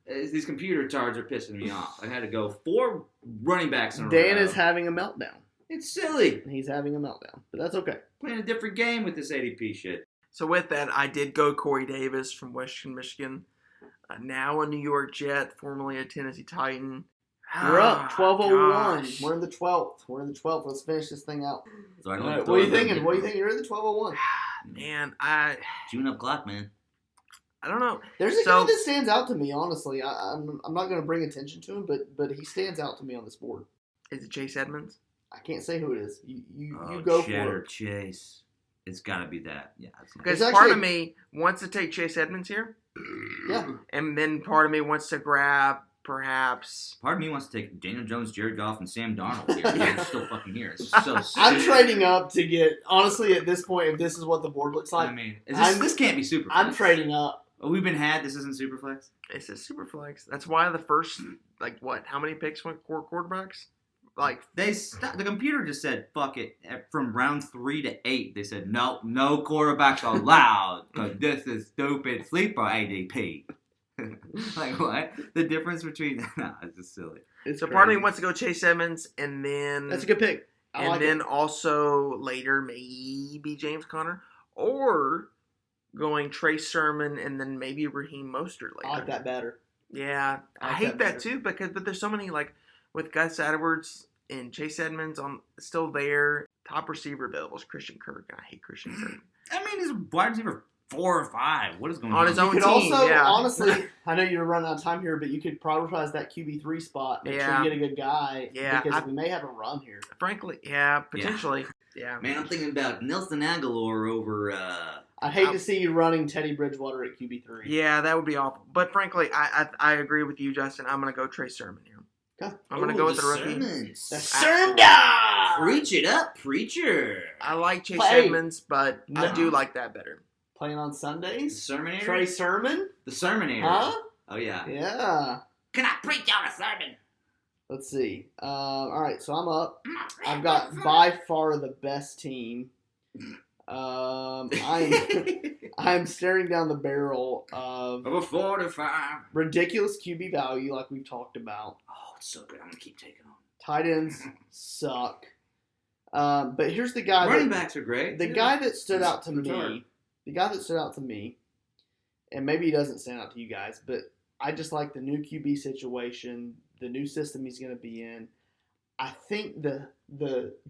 these computer tards are pissing me off. I had to go 4 running backs in a row. Dan is having a meltdown. It's silly. He's having a meltdown, but that's okay. Playing a different game with this ADP shit. So with that, I did go Corey Davis from Western Michigan. Now a New York Jet, formerly a Tennessee Titan. You're up. 12:01. Gosh. We're in the 12th. Let's finish this thing out. So I All don't right, what are you thinking? What are you thinking? You're in the 12:01. Man, I Tune up clock, man. don't know. There's a So- guy that stands out to me, honestly. I'm not going to bring attention to him, but he stands out to me on this board. Is it Chase Edmonds? I can't say who it is. You Oh, go Cheddar for it. Chase. It's got to be that. Yeah. Because It's part actually- of me wants to take Chase Edmonds here, Yeah. and then part of me wants to grab perhaps. Part of me wants to take Daniel Jones, Jared Goff, and Sam Darnold here. They're still fucking here. It's so I'm stupid. trading up to get, honestly, at this point, if this is what the board looks like, I mean, this can't be Superflex. I'm trading up. Oh, we've been had. This isn't Superflex. It's a Superflex. That's why the first, like, what? How many picks went quarterbacks? Like, The computer just said, fuck it. From round 3 to 8, they said, no quarterbacks allowed because this is stupid sleeper ADP. Like, what? The difference between... No, it's just silly. It's so part of me crazy. wants to go Chase Edmonds, and then That's a good pick. I and like then it. also later maybe James Conner, or going Trey Sermon and then maybe Raheem Mostert later. I like that better. Yeah, I I like hate that that better. too but there's so many, like with Gus Edwards and Chase Edmonds on still there. Top receiver available is Christian Kirk. I hate Christian Kirk. I mean, he's a wide receiver 4 or 5. What is going on? On his You own could team, also, yeah. honestly, I know you're running out of time here, but you could prioritize that QB3 spot. Make sure Yeah. you get a good guy. Yeah, Because we may have a run here. Frankly, yeah, potentially, yeah. Man, I'm thinking about Nelson Aguilar over... I'd hate to see you running Teddy Bridgewater at QB3. Yeah, that would be awful. But frankly, I agree with you, Justin. I'm gonna go Trey Sermon here. Okay. I'm gonna go with the rookie. Sermons. The Sermon! Preach it up, preacher. I like Chase Play. Edmonds, but I No. do like that better. Playing on The Sundays? Sermonator? Trey Sermon? The Sermonator. Huh? Oh, yeah. Yeah. Can I preach on a sermon? Let's see. All right, so I'm up. I've got by far the best team. I'm staring down the barrel of Of a 45. ridiculous QB value, like we've talked about. Oh, it's so good. I'm going to keep taking them. Tight ends suck. But here's the guy. Running backs are great. The too. guy that stood out to It's hard. me. The guy that stood out to me, and maybe he doesn't stand out to you guys, but I just like the new QB situation, the new system he's going to be in. I think the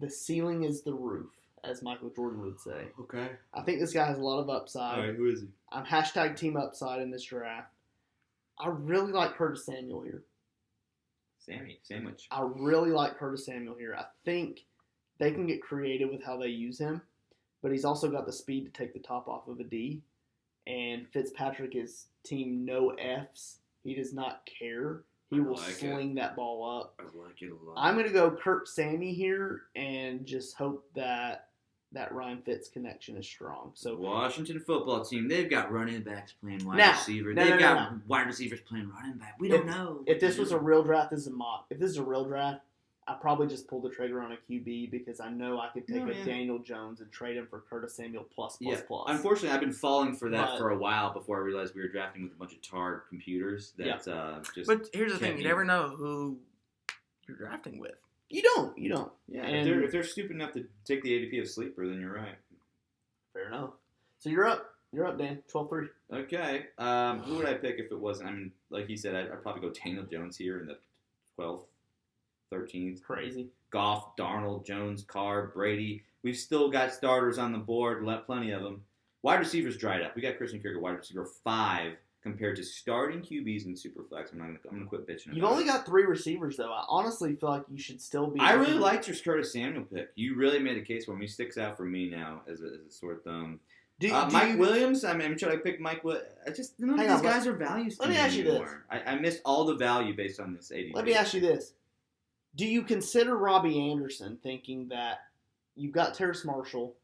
ceiling is the roof, as Michael Jordan would say. Okay. I think this guy has a lot of upside. All right, who is he? I'm hashtag team upside in this draft. I really like Curtis Samuel here. Sammy. Sandwich. I really like Curtis Samuel here. I think they can get creative with how they use him, but he's also got the speed to take the top off of a D. And Fitzpatrick is team no Fs. He does not care. He I will like sling that ball up. I like it a lot. I'm going to go Kurt Sammy here and just hope that Ryan Fitz connection is strong. So Washington football team, they've got running backs playing wide Now, receiver. no, They've no, got no. wide receivers playing running back. We don't know. if this was a real draft, this is a mock. If this is a real draft, I'd probably just pull the trigger on a QB because I know I could take Oh, a yeah. Daniel Jones and trade him for Curtis Samuel plus. Unfortunately, I've been falling for that But- for a while before I realized we were drafting with a bunch of tarred computers. That just. But here's the thing: Can't you be. never know who you're drafting with. You don't. yeah, and- if they're stupid enough to take the ADP of sleeper, then you're right. Fair enough. So you're up. You're up, Dan. 12-3. Okay. Who would I pick if it wasn't? I mean, like you said, I'd probably go Daniel Jones here in the 12th, 13th. Crazy. Goff, Darnold, Jones, Carr, Brady. We've still got starters on the board, plenty of them. Wide receivers dried up. We got Christian Kirk at wide receiver 5 compared to starting QBs in Superflex. I'm gonna quit bitching. You've about only it. got 3 receivers, though. I honestly feel like you should still be. I really liked your Curtis Samuel pick. You really made a case for him. He sticks out for me now as a sore thumb. Mike Williams. I mean, should I pick Mike? I just none of Hang these on, guys are values. let me ask you this. anymore. I missed all the value based on this ADP. Let me ask you this. Do you consider Robbie Anderson, thinking that you've got Terrace Marshall,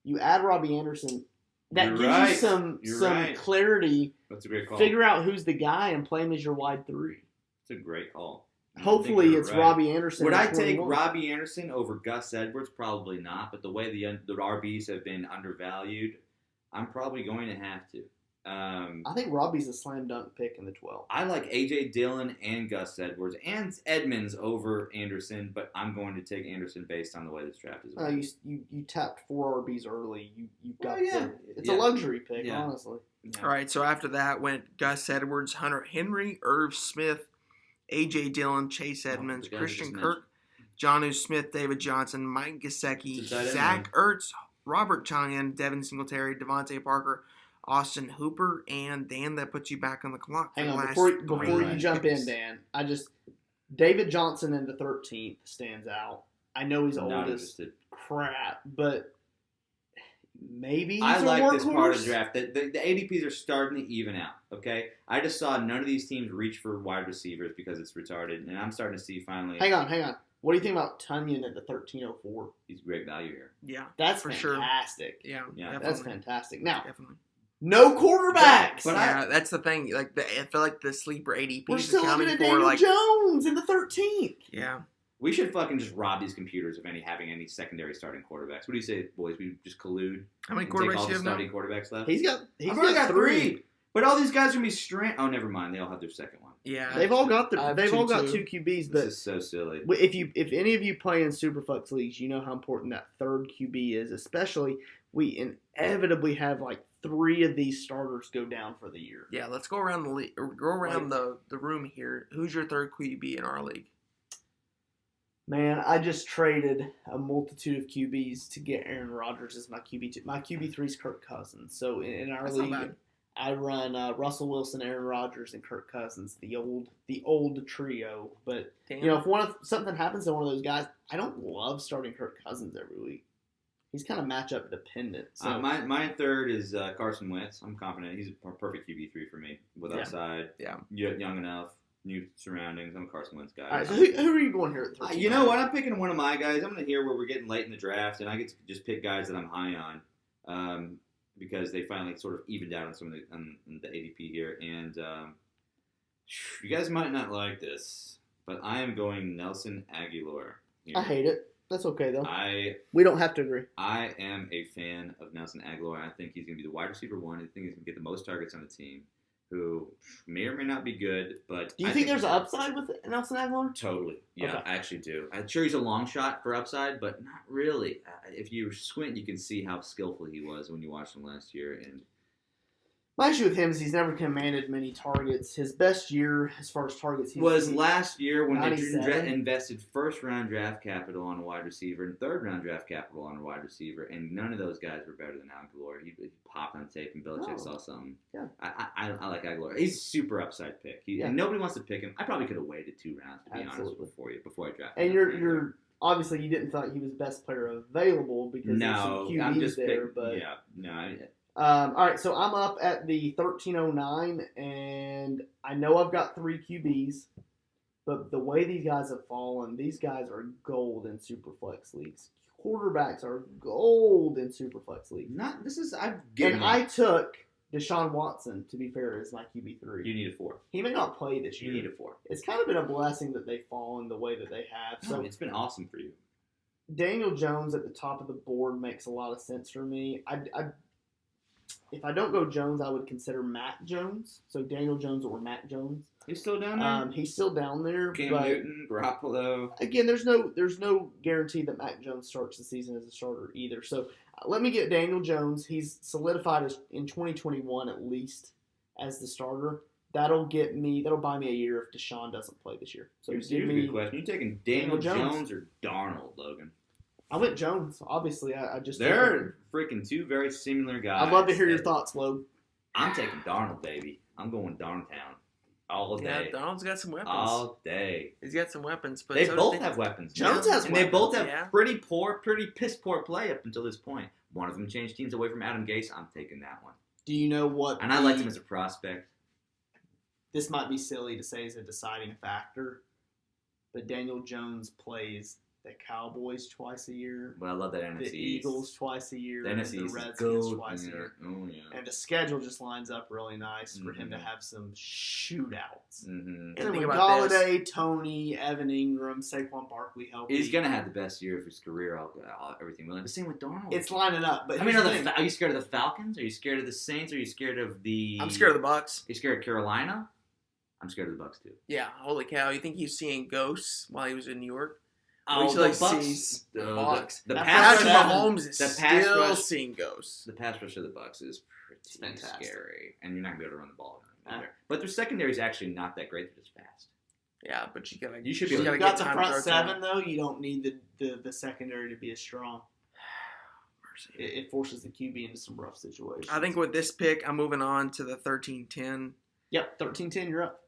you add Robbie Anderson, that You're gives right. you some You're right. clarity, That's a great call. figure out who's the guy and play him as your wide 3. It's a great call. I think Hopefully you're it's right. Robbie Anderson. Would at I take 21. Robbie Anderson over Gus Edwards? Probably not. But the way the RBs have been undervalued, I'm probably going to have to. I think Robbie's a slam dunk pick in the 12. I like A.J. Dillon and Gus Edwards and Edmonds over Anderson, but I'm going to take Anderson based on the way this draft is going. You tapped 4 RBs early. You've got it's Yeah. a luxury pick, Yeah. honestly. Yeah. All right, so after that went Gus Edwards, Hunter Henry, Irv Smith, A.J. Dillon, Chase Edmonds, Christian Kirk, Jonnu Smith, David Johnson, Mike Gesicki, Zach Ertz, Robert Tonyan, Devin Singletary, Devontae Parker, Austin Hooper, and Dan, that puts you back on the clock. Hang on, before you jump in, Dan, David Johnson in the 13th stands out. I know he's old as crap, but maybe he's I like this part of workhorse. the draft. The ADPs are starting to even out, okay? I just saw none of these teams reach for wide receivers because it's retarded, and I'm starting to see finally. Hang on. What do you think about Tonyan at the 1304? He's great value here. Yeah, that's for fantastic. Sure. Yeah, that's fantastic. Now, definitely. No quarterbacks. But that's the thing. Like I feel like the sleeper ADP We're is still accounting looking at for Daniel like Jones in the 13th. Yeah. We should fucking just rob these computers of having any secondary starting quarterbacks. What do you say, boys? We just collude. How many quarterbacks do you have now? starting quarterbacks left? He's got three. But all these guys are gonna be strand. Oh, never mind. They all have their second one. Yeah. They've all got two too. QBs. But This is so silly. if any of you play in Superflex leagues, you know how important that third QB is. Especially we inevitably have like 3 of these starters go down for the year. Yeah, let's go around the room here. Who's your third QB in our league? Man, I just traded a multitude of QBs to get Aaron Rodgers as my QB2. My QB3 is Kirk Cousins. So in our league, I run Russell Wilson, Aaron Rodgers, and Kirk Cousins, the old trio. But Damn. you know, if something happens to one of those guys, I don't love starting Kirk Cousins every week. He's kind of matchup dependent. So my third is Carson Wentz. I'm confident he's a perfect QB3 for me with upside. Yeah, young enough. New surroundings. I'm a Carson Wentz guy. All right, so who are you going here at 13? You know what? I'm picking one of my guys. I'm going to hear where we're getting late in the draft, and I get to just pick guys that I'm high on because they finally sort of evened out on some of the ADP here. And you guys might not like this, but I am going Nelson Aguilar here. I hate it. That's okay, though. We don't have to agree. I am a fan of Nelson Aguilar. I think he's going to be the wide receiver 1. I think he's going to get the most targets on the team. Who may or may not be good, but do you think there's an upside with Nelson Aguilar? Totally, yeah, okay. I actually do. I'm sure he's a long shot for upside, but not really. If you squint, you can see how skillful he was when you watched him last year. And my issue with him is he's never commanded many targets. His best year as far as targets was last year when 97. they invested first-round draft capital on a wide receiver and third-round draft capital on a wide receiver, and none of those guys were better than Aguilar. He popped on tape, and Belichick saw something. Yeah. I like Aguilar. He's a super upside pick. And nobody wants to pick him. I probably could have waited 2 rounds, to be honest, before I drafted him. And you're obviously you didn't thought he was best player available because there's some QBs there, but all right, so I'm up at the 1309, and I know I've got 3 QBs, but the way these guys have fallen, these guys are gold in Superflex leagues. Quarterbacks are gold in Superflex leagues. I took Deshaun Watson, to be fair, as my QB3. You need a 4. He may not play this year. You need a 4. It's kind of been a blessing that they've fallen the way that they have. So it's been awesome for you. Daniel Jones at the top of the board makes a lot of sense for me. If I don't go Jones, I would consider Matt Jones. So Daniel Jones or Matt Jones. He's still down there? He's still down there. Cam Newton, Garoppolo. Again, there's no guarantee that Matt Jones starts the season as a starter either. So let me get Daniel Jones. He's solidified in 2021 at least as the starter. That'll buy me a year if Deshaun doesn't play this year. So here's a good question. You taking Daniel Jones or Darnold, Logan? I went Jones. Obviously, I just. They're freaking 2 very similar guys. I'd love to hear your thoughts, Logan. I'm taking Darnold, baby. I'm going Darntown all day. Yeah, Darnold's got some weapons. All day. He's got some weapons, but they both have weapons. Jones has weapons. They both have pretty piss poor play up until this point. One of them changed teams away from Adam Gase. I'm taking that one. Do you know what? And I liked him as a prospect. This might be silly to say is a deciding factor, but Daniel Jones plays the Cowboys twice a year. Well, I love that NFC. The Eagles twice a year. The and NFC the Redskins twice a year. Oh, yeah. And the schedule just lines up really nice for him to have some shootouts. Mm-hmm. And with Galladay, Tony, Evan Ingram, Saquon Barkley healthy. He's going to have the best year of his career, everything willing. But same with Darnold. It's lining up. But are you scared of the Falcons? Are you scared of the Saints? Are you scared of the... I'm scared of the Bucks. Are you scared of Carolina? I'm scared of the Bucks too. Yeah, holy cow! You think he's seeing ghosts while he was in New York? Oh, the Bucks. The Bucks. The pass rush. Mahomes is still seeing ghosts. The pass rush of the Bucks is pretty scary, and you're not gonna be able to run the ball either. But their secondary is actually not that great. They're just fast. Yeah, but you gotta. You should be So able you to got the time to front throw to seven him. though. You don't need the secondary to be as strong. It forces the QB into some rough situations. I think with this pick, I'm moving on to the 13-10. Yep, 13-10, you're up.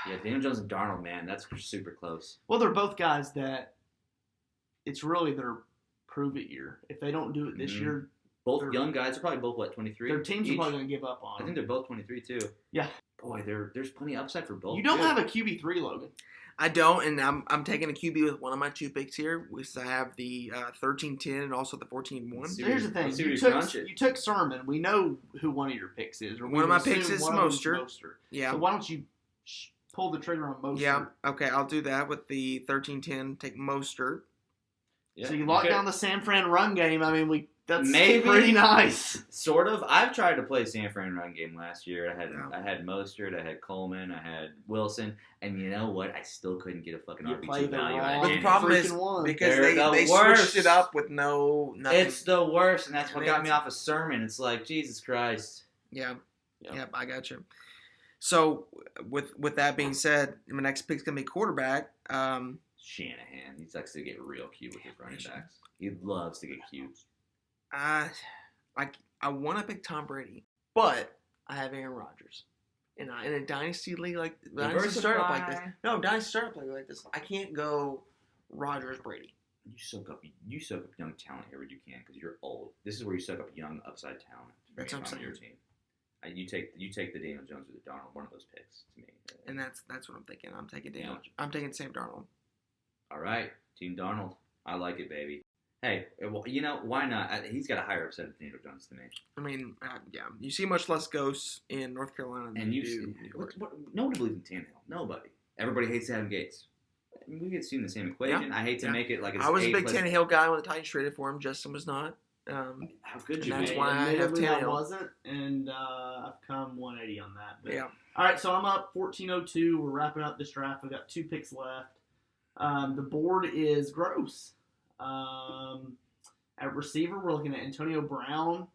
Yeah, Daniel Jones and Darnold, man, that's super close. Well, they're both guys that it's really their prove it year. If they don't do it this year, Both young guys are probably both, what, 23? their teams are each? probably going to give up on I them. think they're both 23, too. Yeah. Boy, there's plenty of upside for both. You don't too. have a QB3, Logan. I don't, and I'm taking a QB with one of my 2 picks here, which I have the 13-10 and also the 14-1. See So here's the thing. You took Sermon. We know who one of your picks is. Or One of my picks is one of them Mostert. Yeah. So why don't you pull the trigger on Mostert? Yeah. Okay, I'll do that with the 13-10. Take Mostert. Yeah. So you lock down the San Fran run game. I mean, that's Maybe. pretty nice. Sort of. I've tried to play San Fran run game last year. Yeah. I had Mostert, I had Coleman, I had Wilson, and you know what? I still couldn't get a fucking You RB2 played the value wrong out But of the it. problem is freaking one. because They're the they worst. switched it up with nothing. It's the worst, and that's what And got me it's- off a sermon. It's like, Jesus Christ. Yeah. Yeah. Yep, I got you. So with that being said, my next pick's gonna be quarterback. Shanahan. He likes to get real cute with his running backs. He loves to get cute. I want to pick Tom Brady, but I have Aaron Rodgers. In a dynasty league like dynasty startup like this, dynasty startup league like this, I can't go Rodgers Brady. You soak up young talent here where you can because you're old. This is where you soak up young upside talent. That's what I'm on saying. your team. You take the Daniel Jones or the Darnold, one of those picks to me. And that's what I'm thinking. I'm taking Daniel. Yeah. I'm taking Sam Darnold. All right, Team Darnold. I like it, baby. Hey, well, why not? He's got a higher upside than Daniel Jones to me. I mean, yeah, you see much less ghosts in North Carolina than And you do. New York. nobody believes in Tannehill. Nobody. Everybody hates Adam Gates. I mean, we get seen the same equation. I hate to make it like it's I was a big plus- Tannehill guy when the Titans traded for him. Justin was not. How good And you that's be? why I have Admittedly, I Tannehill. wasn't, and I've come 180 on that. But. Yeah. All right, so I'm up 14:02. We're wrapping up this draft. We've got 2 picks left. The board is gross. At receiver, we're looking at Antonio Brown.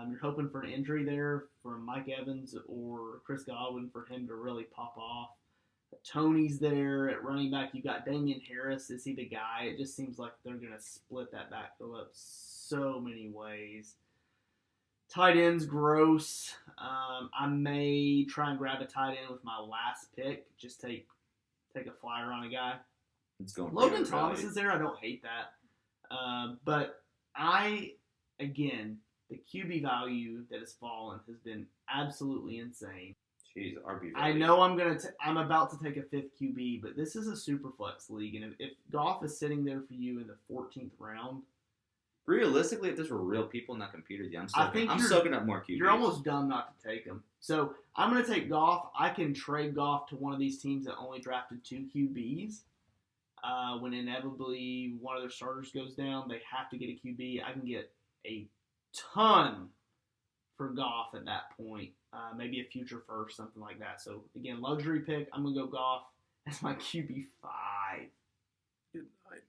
You're hoping for an injury there from Mike Evans or Chris Godwin for him to really pop off. Tony's there. At running back, you got Damian Harris. Is he the guy? It just seems like they're going to split that backfield up so many ways. Tight ends, gross. I may try and grab a tight end with my last pick. Just take a flyer on a guy. It's going Logan pretty Thomas early. is there. I don't hate that. But the QB value that has fallen has been absolutely insane. Jeez, RB. I know I'm about to take a 5th QB, but this is a Superflex league, and if Goff is sitting there for you in the 14th round, Realistically, if this were real people, not computers, yeah, I'm you're- soaking up more QBs. you're almost dumb not to take him. So I'm going to take Goff. I can trade Goff to one of these teams that only drafted 2 QBs. When inevitably one of their starters goes down, they have to get a QB. I can get a ton for Goff at that point. Maybe a future first, something like that. So, again, luxury pick. I'm going to go Goff as my QB 5. Good night.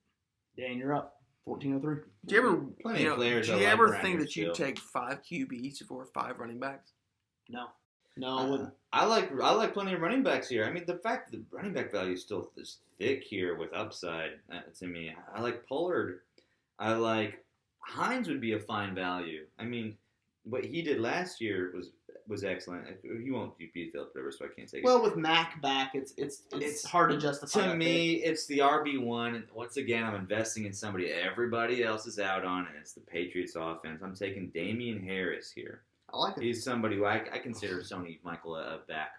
Dan, you're up. 14:03. Do you ever, Plenty of players do I you like ever around think here that you'd still. take 5 QBs for 5 running backs? No, I wouldn't. I like plenty of running backs here. I mean, the fact that the running back value is still this thick here with upside to me. I like Pollard. I like Hines would be a fine value. I mean, what he did last year was excellent. He won't be Philip Rivers, so I can't take it. Well, with Mac back, it's hard to justify. To that me, it's the RB1. And once again, I'm investing in somebody everybody else is out on, and it's the Patriots offense. I'm taking Damian Harris here. pick. I like it. He's somebody who I consider Sony Michael a back.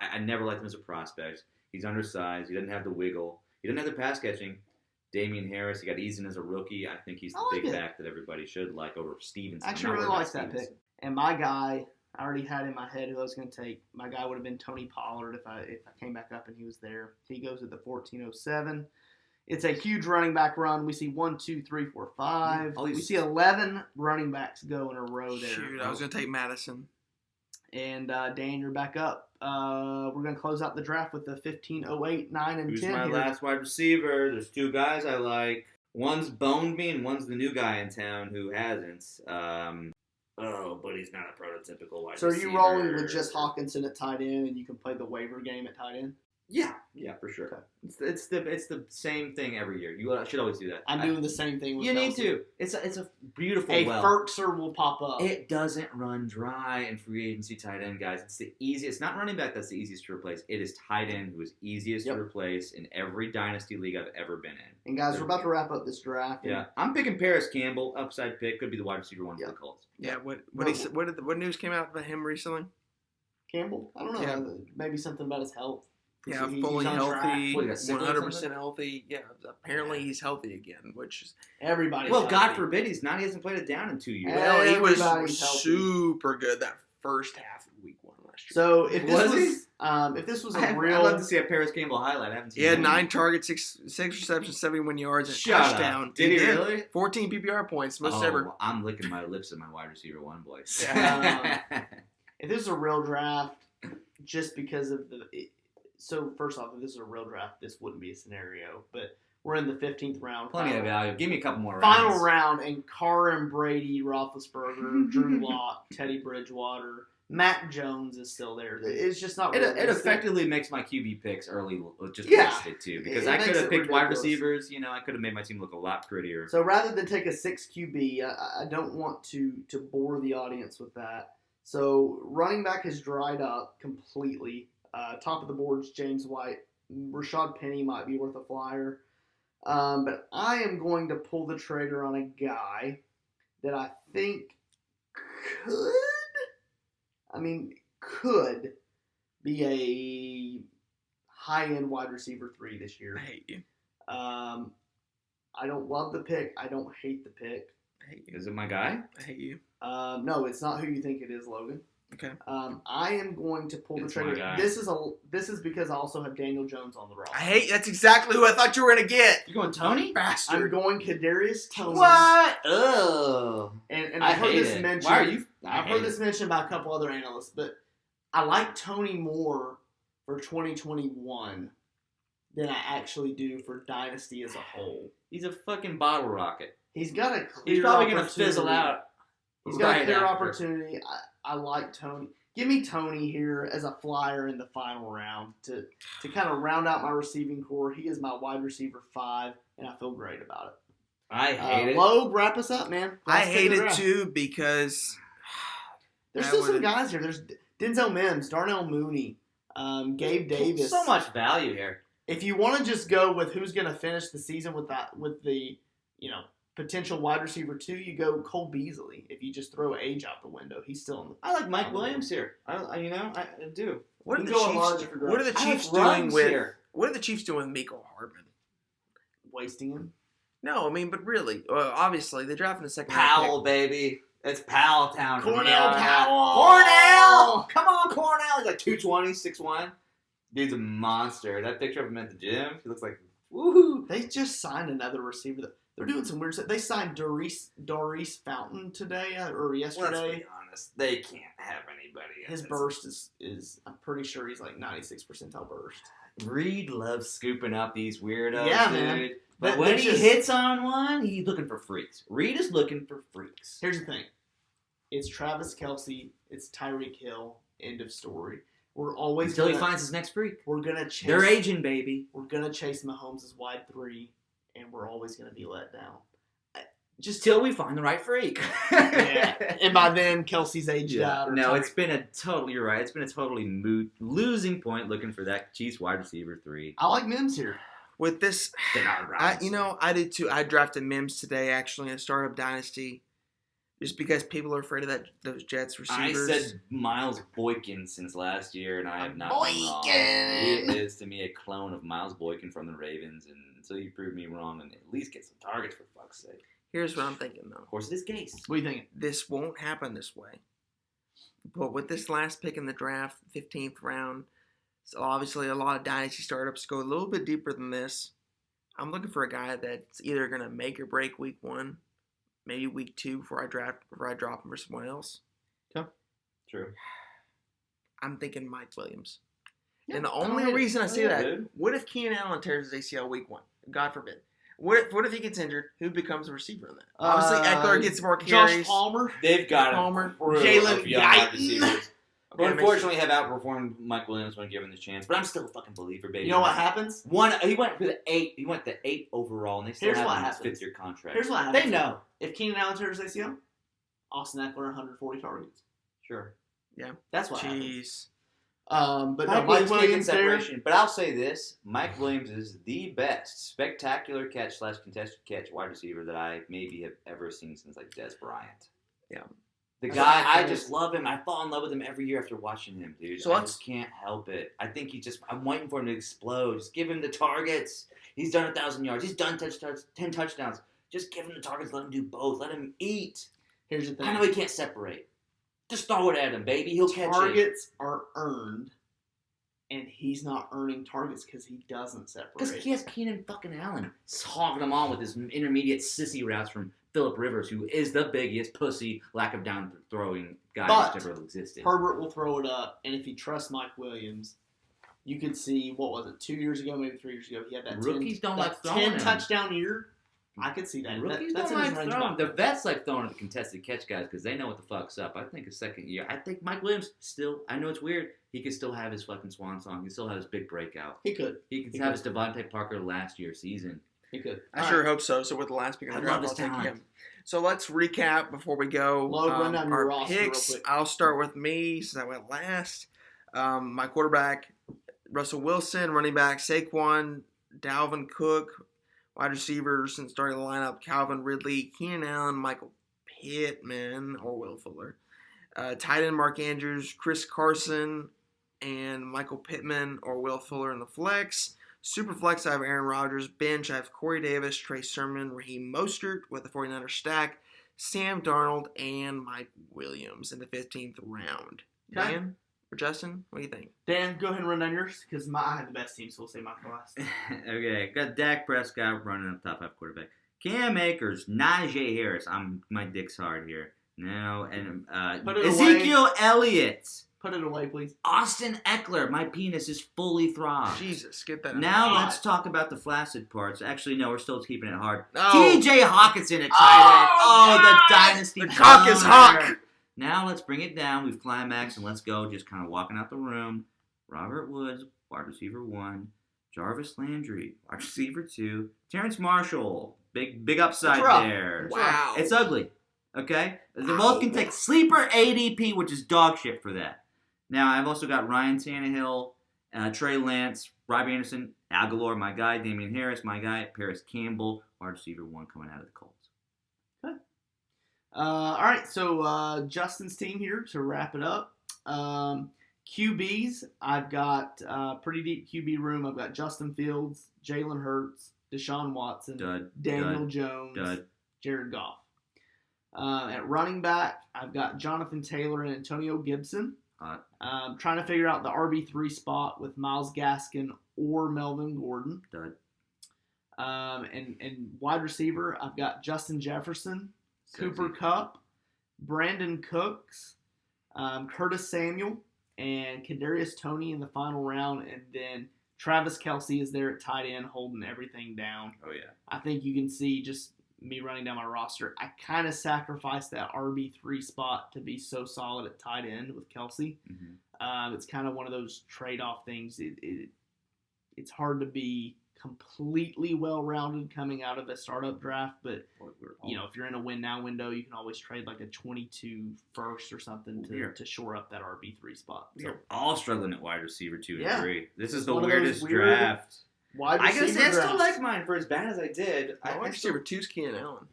I never liked him as a prospect. He's undersized. He doesn't have the wiggle. He doesn't have the pass catching. Damian Harris, he got Eason as a rookie. I think he's the I like big it. back that everybody should like over Stevenson. I actually I'm not really worried like about that pick. Stevenson. And my guy, I already had in my head who I was going to take. My guy would have been Tony Pollard if I came back up and he was there. He goes at the 14:07. It's a huge running back run. We see 1, 2, 3, 4, 5. All We these- see 11 running backs go in a row there. Shoot, I was going to take Madison. And Dan, you're back up. We're going to close out the draft with the 15:08, 9, and Who's 10 my here. last wide receiver? There's 2 guys I like. One's boned me, and one's the new guy in town who hasn't. But he's not a prototypical wide So are receiver. you rolling with just Hawkinson at tight end, and you can play the waiver game at tight end? Yeah, for sure. Okay. It's the same thing every year. You should always do that. I'm doing the same thing with You need Kelsey. to. It's a beautiful A well. Ferkser will pop up. It doesn't run dry in free agency tight end, guys. It's the easiest. It's not running back that's the easiest to replace. It is tight end who is easiest to replace in every dynasty league I've ever been in. And guys, we're about to wrap up this draft. Yeah, I'm picking Paris Campbell, upside pick. Could be the wide receiver one for the Colts. Yeah. What news came out about him recently? Campbell? I don't know. Yeah. Maybe something about his health. Yeah, He's fully on track. healthy, What, he got sick or 100% healthy. Yeah, apparently he's healthy again, which is Everybody's Well, healthy. God forbid he hasn't played it down in 2 years. well, he was Everybody's healthy. super good that first half of week 1 last year. So if Was this was I'd a real, love to see a Paris Campbell highlight. I haven't seen He had one. 9 targets, 6 receptions, 71 yards, and a Shut touchdown. up. Did he really? 14 PPR points, most ever. I'm licking my lips at my wide receiver one, boys. if this is a real draft, just because of so first off, if this is a real draft, this wouldn't be a scenario. But we're in the 15th round. Plenty of value. Give me a couple more Final rounds. round, and Carr and Brady, Roethlisberger, Drew Lock, Teddy Bridgewater, Mac Jones is still there. It's just not. It realistic. effectively makes my QB picks early just Yeah. wasted too, because It I could makes have it picked wide ridiculous. receivers. I could have made my team look a lot prettier. So rather than take a 6 QB, I don't want to bore the audience with that. So running back has dried up completely. Top of the board's James White. Rashad Penny might be worth a flyer. But I am going to pull the trigger on a guy that I think could be a high-end wide receiver 3 this year. I hate you. I don't love the pick. I don't hate the pick. I hate you. Is it my guy? I hate you. No, it's not who you think it is, Logan. Okay. I am going to pull the It's my trigger. guy. This is because I also have Daniel Jones on the roster. I hate. That's exactly who I thought you were gonna get. You going Tony? I'm Bastard. going Kadarius Toney. What? Ugh. And I I've heard hate this it. mentioned. Why are you? I've heard this mentioned by a couple other analysts, but I like Tony more for 2021 than I actually do for Dynasty as a whole. He's a fucking bottle rocket. He's got a clear He's probably gonna opportunity. fizzle out. He's got a right clear after. opportunity. I like Tony. Give me Tony here as a flyer in the final round to kind of round out my receiving core. He is my wide receiver 5, and I feel great about it. I hate it. Loeb, wrap us up, man. I Last pick hate of the it draft. too because There's I still some would've- guys here. There's Denzel Mims, Darnell Mooney, Gabe Davis. So much value here. If you want to just go with who's going to finish the season with the potential wide receiver 2, you go Cole Beasley. If you just throw age out the window, he's still in the. I like Mike Williams here. I do. what are You the can go a lot of Chiefs? different What are the I like Chiefs doing runs with? here. What are the Chiefs doing with Mecole Hardman? wasting him. No, I mean, but really, obviously, they drafted in the second Powell, baby. It's Powell town. from Cornell here on out. Powell! Cornell! Come on, Cornell. He's like 220, 6'1". Dude's a monster. That picture of him at the gym, he looks like, woohoo. They just signed another receiver. They're doing some weird stuff. They signed Doris Fountain today or Let's yesterday. be honest. They can't have anybody. His burst is I'm pretty sure he's like 96 percentile burst. Reed loves scooping up these weirdos, Yeah, dude. man. But That- when that's he just- hits on one, he's looking for freaks. Reed is looking for freaks. Here's the thing. It's Travis Kelce. It's Tyreek Hill. End of story. We're always Until he gonna, finds his next freak. we're gonna chase. They're aging, baby. We're gonna chase Mahomes as wide 3, and we're always gonna be let down. Just till we find the right freak. Yeah. And by then, Kelsey's aged out. Or No, Tyreek- it's been a total. You're right. It's been a totally moot losing point looking for that Chiefs wide receiver 3. I like Mims here. With this, Denard Robinson. I did too. I drafted Mims today, actually, in a startup dynasty, just because people are afraid of those Jets I receivers. said Miles Boykin since last year, and I have not been wrong. Boykin! He is to me a clone of Miles Boykin from the Ravens, and until you prove me wrong, and at least get some targets for fuck's sake. Here's what I'm thinking, though. Of course, it is Gase. What do you think? This won't happen this way. But with this last pick in the draft, 15th round, so obviously a lot of dynasty startups go a little bit deeper than this. I'm looking for a guy that's either going to make or break week 1, maybe week 2 before I drop him for someone else. True. I'm thinking Mike Williams. Yeah, and the I don't only hate it. reason I say Yeah, that, dude. what if Keenan Allen tears his ACL week 1? God forbid. What if he gets injured? Who becomes the receiver in that? Obviously, Eckler gets more carries. Josh Palmer. They've got Palmer, a crew Jalen of young wide Guyton. receivers. Who unfortunately have outperformed Mike Williams when given the chance. But I'm still a fucking believer, baby. You know what happens? He went for the 8. He went the 8 overall, and they still have him on his 5th-year contract. Here's what happens. They know. If Keenan Allen tears ACL, Austin Eckler 140 targets. Sure. Yeah. That's what happens. Jeez. But Mike Williams there. But I'll say this: Mike Williams is the best spectacular catch / contested catch wide receiver that I maybe have ever seen since like Des Bryant. Yeah. The guy, I just love him. I fall in love with him every year after watching him, dude. So I just can't help it. I think I'm waiting for him to explode. Just give him the targets. He's done 1,000 yards. He's done 10 touchdowns. Just give him the targets. Let him do both. Let him eat. Here's the thing. I know he can't separate. Just throw it at him, baby. He'll catch it. Targets are earned, and he's not earning targets because he doesn't separate. Because he has Keenan fucking Allen hogging them on with his intermediate sissy routes from Phillip Rivers, who is the biggest pussy lack of down throwing guy that's ever existed. Herbert will throw it up, and if he trusts Mike Williams, you could see, what was it, 2 years ago, maybe 3 years ago, he had that Rookies don't like throwing 10 him. touchdown year. I could see that. Rookies That's don't in his like range throwing. of The outcomes. vets like throwing at the contested catch guys because they know what the fuck's up. I think his second year. I think Mike Williams still, I know it's weird, he could still have his fucking swan song. He could still have his big breakout. He could. He could have his Devontae Parker last year season. He could. I sure hope so. So with the last pick of the I draft, love his I'll take talent. him. So let's recap before we go. Run down your our roster picks. real quick. I'll start with me since I went last. My quarterback, Russell Wilson. Running back, Saquon. Dalvin Cook. Wide receivers since starting the lineup, Calvin Ridley, Keenan Allen, Michael Pittman, or Will Fuller. Tight end, Mark Andrews, Chris Carson, and Michael Pittman or Will Fuller in the flex. Superflex, I have Aaron Rodgers. Bench, I have Corey Davis, Trey Sermon, Raheem Mostert with the 49ers stack, Sam Darnold, and Mike Williams in the 15th round. Okay. Dan or Justin, what do you think? Dan, go ahead and run down yours because I have the best team, so we'll say mine for last. Okay, got Dak Prescott running up top 5 quarterback. Cam Akers, Najee Harris. My dick's hard here. No, and Put it Ezekiel Elliott. Put it away, please. Austin Eckler. My penis is fully throbbed. Jesus, get that out. Now God. let's talk about the flaccid parts. Actually, no, we're still keeping it hard. No. T.J. Hawkinson at tight end. Oh, The God. dynasty. The cock is boner. hawk. Now let's bring it down. We've climaxed, and let's go. Just kind of walking out the room. Robert Woods, wide receiver 1. Jarvis Landry, wide receiver 2. Terrence Marshall, big upside It's rough. there. Wow. It's ugly. Okay? They both can take sleeper ADP, which is dog shit for that. Now, I've also got Ryan Tannehill, Trey Lance, Robbie Anderson, Aguilar, my guy, Damian Harris, my guy, Paris Campbell, wide receiver 1 coming out of the Colts. All right, so Justin's team here to wrap it up. QBs, I've got pretty deep QB room. I've got Justin Fields, Jalen Hurts, Deshaun Watson, Dud. Daniel Dud. Jones, Dud. Jared Goff. At running back, I've got Jonathan Taylor and Antonio Gibson. Trying to figure out the RB3 spot with Myles Gaskin or Melvin Gordon. Dud. And wide receiver, I've got Justin Jefferson, Cooper Kupp, Brandon Cooks, Curtis Samuel, and Kadarius Toney in the final round. And then Travis Kelce is there at tight end holding everything down. Oh, yeah. I think you can see just me running down my roster. I kind of sacrificed that RB3 spot to be so solid at tight end with Kelce. Mm-hmm. It's kind of one of those trade-off things. It's hard to be completely well-rounded coming out of a startup draft, but if you're in a win-now window, you can always trade like a 22 first or something to shore up that RB3 spot. We're all struggling at wide receiver 2 and 3. This is the one of those weirdest weird draft. Wide I gotta receiver say, I still drafts. like mine for as bad as I did. My wide receiver 2 is Keenan Allen.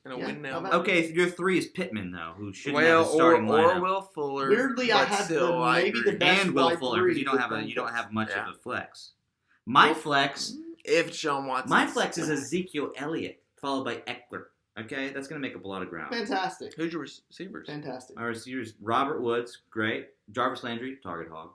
And a win now. Okay, your 3 is Pittman, though, who shouldn't have Well, a starting or lineup. Will Fuller. Weirdly, I but have still, I maybe agree. the best And Will wide Fuller, three because you with don't have much Yeah. of a flex. My flex If Sean Watson. My flex is Ezekiel Elliott, followed by Eckler. Okay, that's going to make up a lot of ground. Fantastic. Who's your receivers? Fantastic. My receivers, Robert Woods, great. Jarvis Landry, target hog.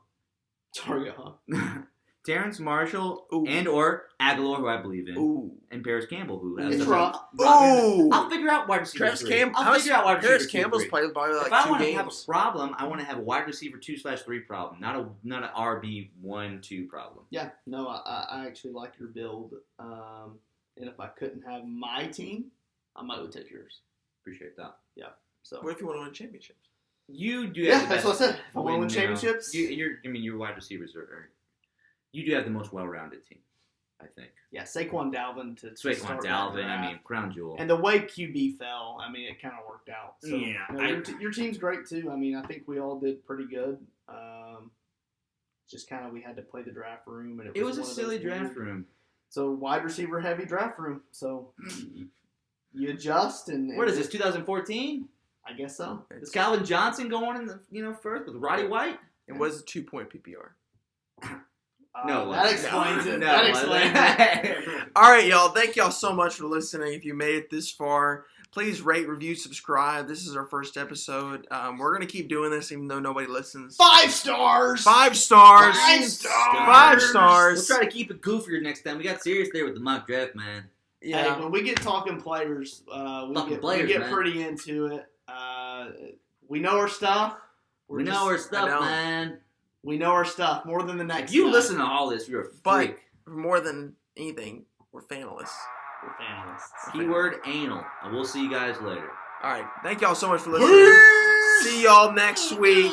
Target, huh? Terrence Marshall Ooh. and or Aguilar, who I believe in. Ooh. And Paris Campbell, who has It's a- rough. Ooh. I'll figure out wide receiver Travis 3. Campbell. I'll figure out wide receiver Paris 2, Campbell's 3. played probably If like I 2 want to have a games. problem, I want to have a wide receiver 2/3 problem, not an RB1-2 problem. Yeah, no, I actually like your build. And if I couldn't have my team, I might would take yours. Appreciate that. So What if you want to win championships? You do Yeah, have the that's best what I said. If I want to win now. championships. Your wide receivers you do have the most well-rounded team, I think. Yeah, Saquon Dalvin to Saquon start that Dalvin, I draft. mean, crown jewel. And the way QB fell, I mean, it kind of worked out. So, Yeah, your team's great too. I mean, I think we all did pretty good. Just kind of we had to play the draft room, and it was a one of silly those draft weird- room. So wide receiver heavy draft room. So you adjust and What is this? 2014? I guess so. Is Calvin Johnson going in the first with Roddy White? It was a 2-point PPR. No, that no. explains it. No, That it explains wasn't. it. All right, y'all. Thank y'all so much for listening. If you made it this far, please rate, review, subscribe. This is our first episode. We're going to keep doing this even though nobody listens. 5 stars. 5 stars. 5 stars. 5 stars. We'll try to keep it goofier next time. We got serious there with the mock draft, man. Yeah. Hey, when we get talking players, we Players, get man. pretty into it. We know our stuff. We know our stuff, I know. man. We know our stuff more than the next. If you guy. listen to all this, you're a But freak. more than anything, we're fanalists. We're fanalists. Keyword anal. And we'll see you guys later. All right. Thank y'all so much for listening. See y'all next week.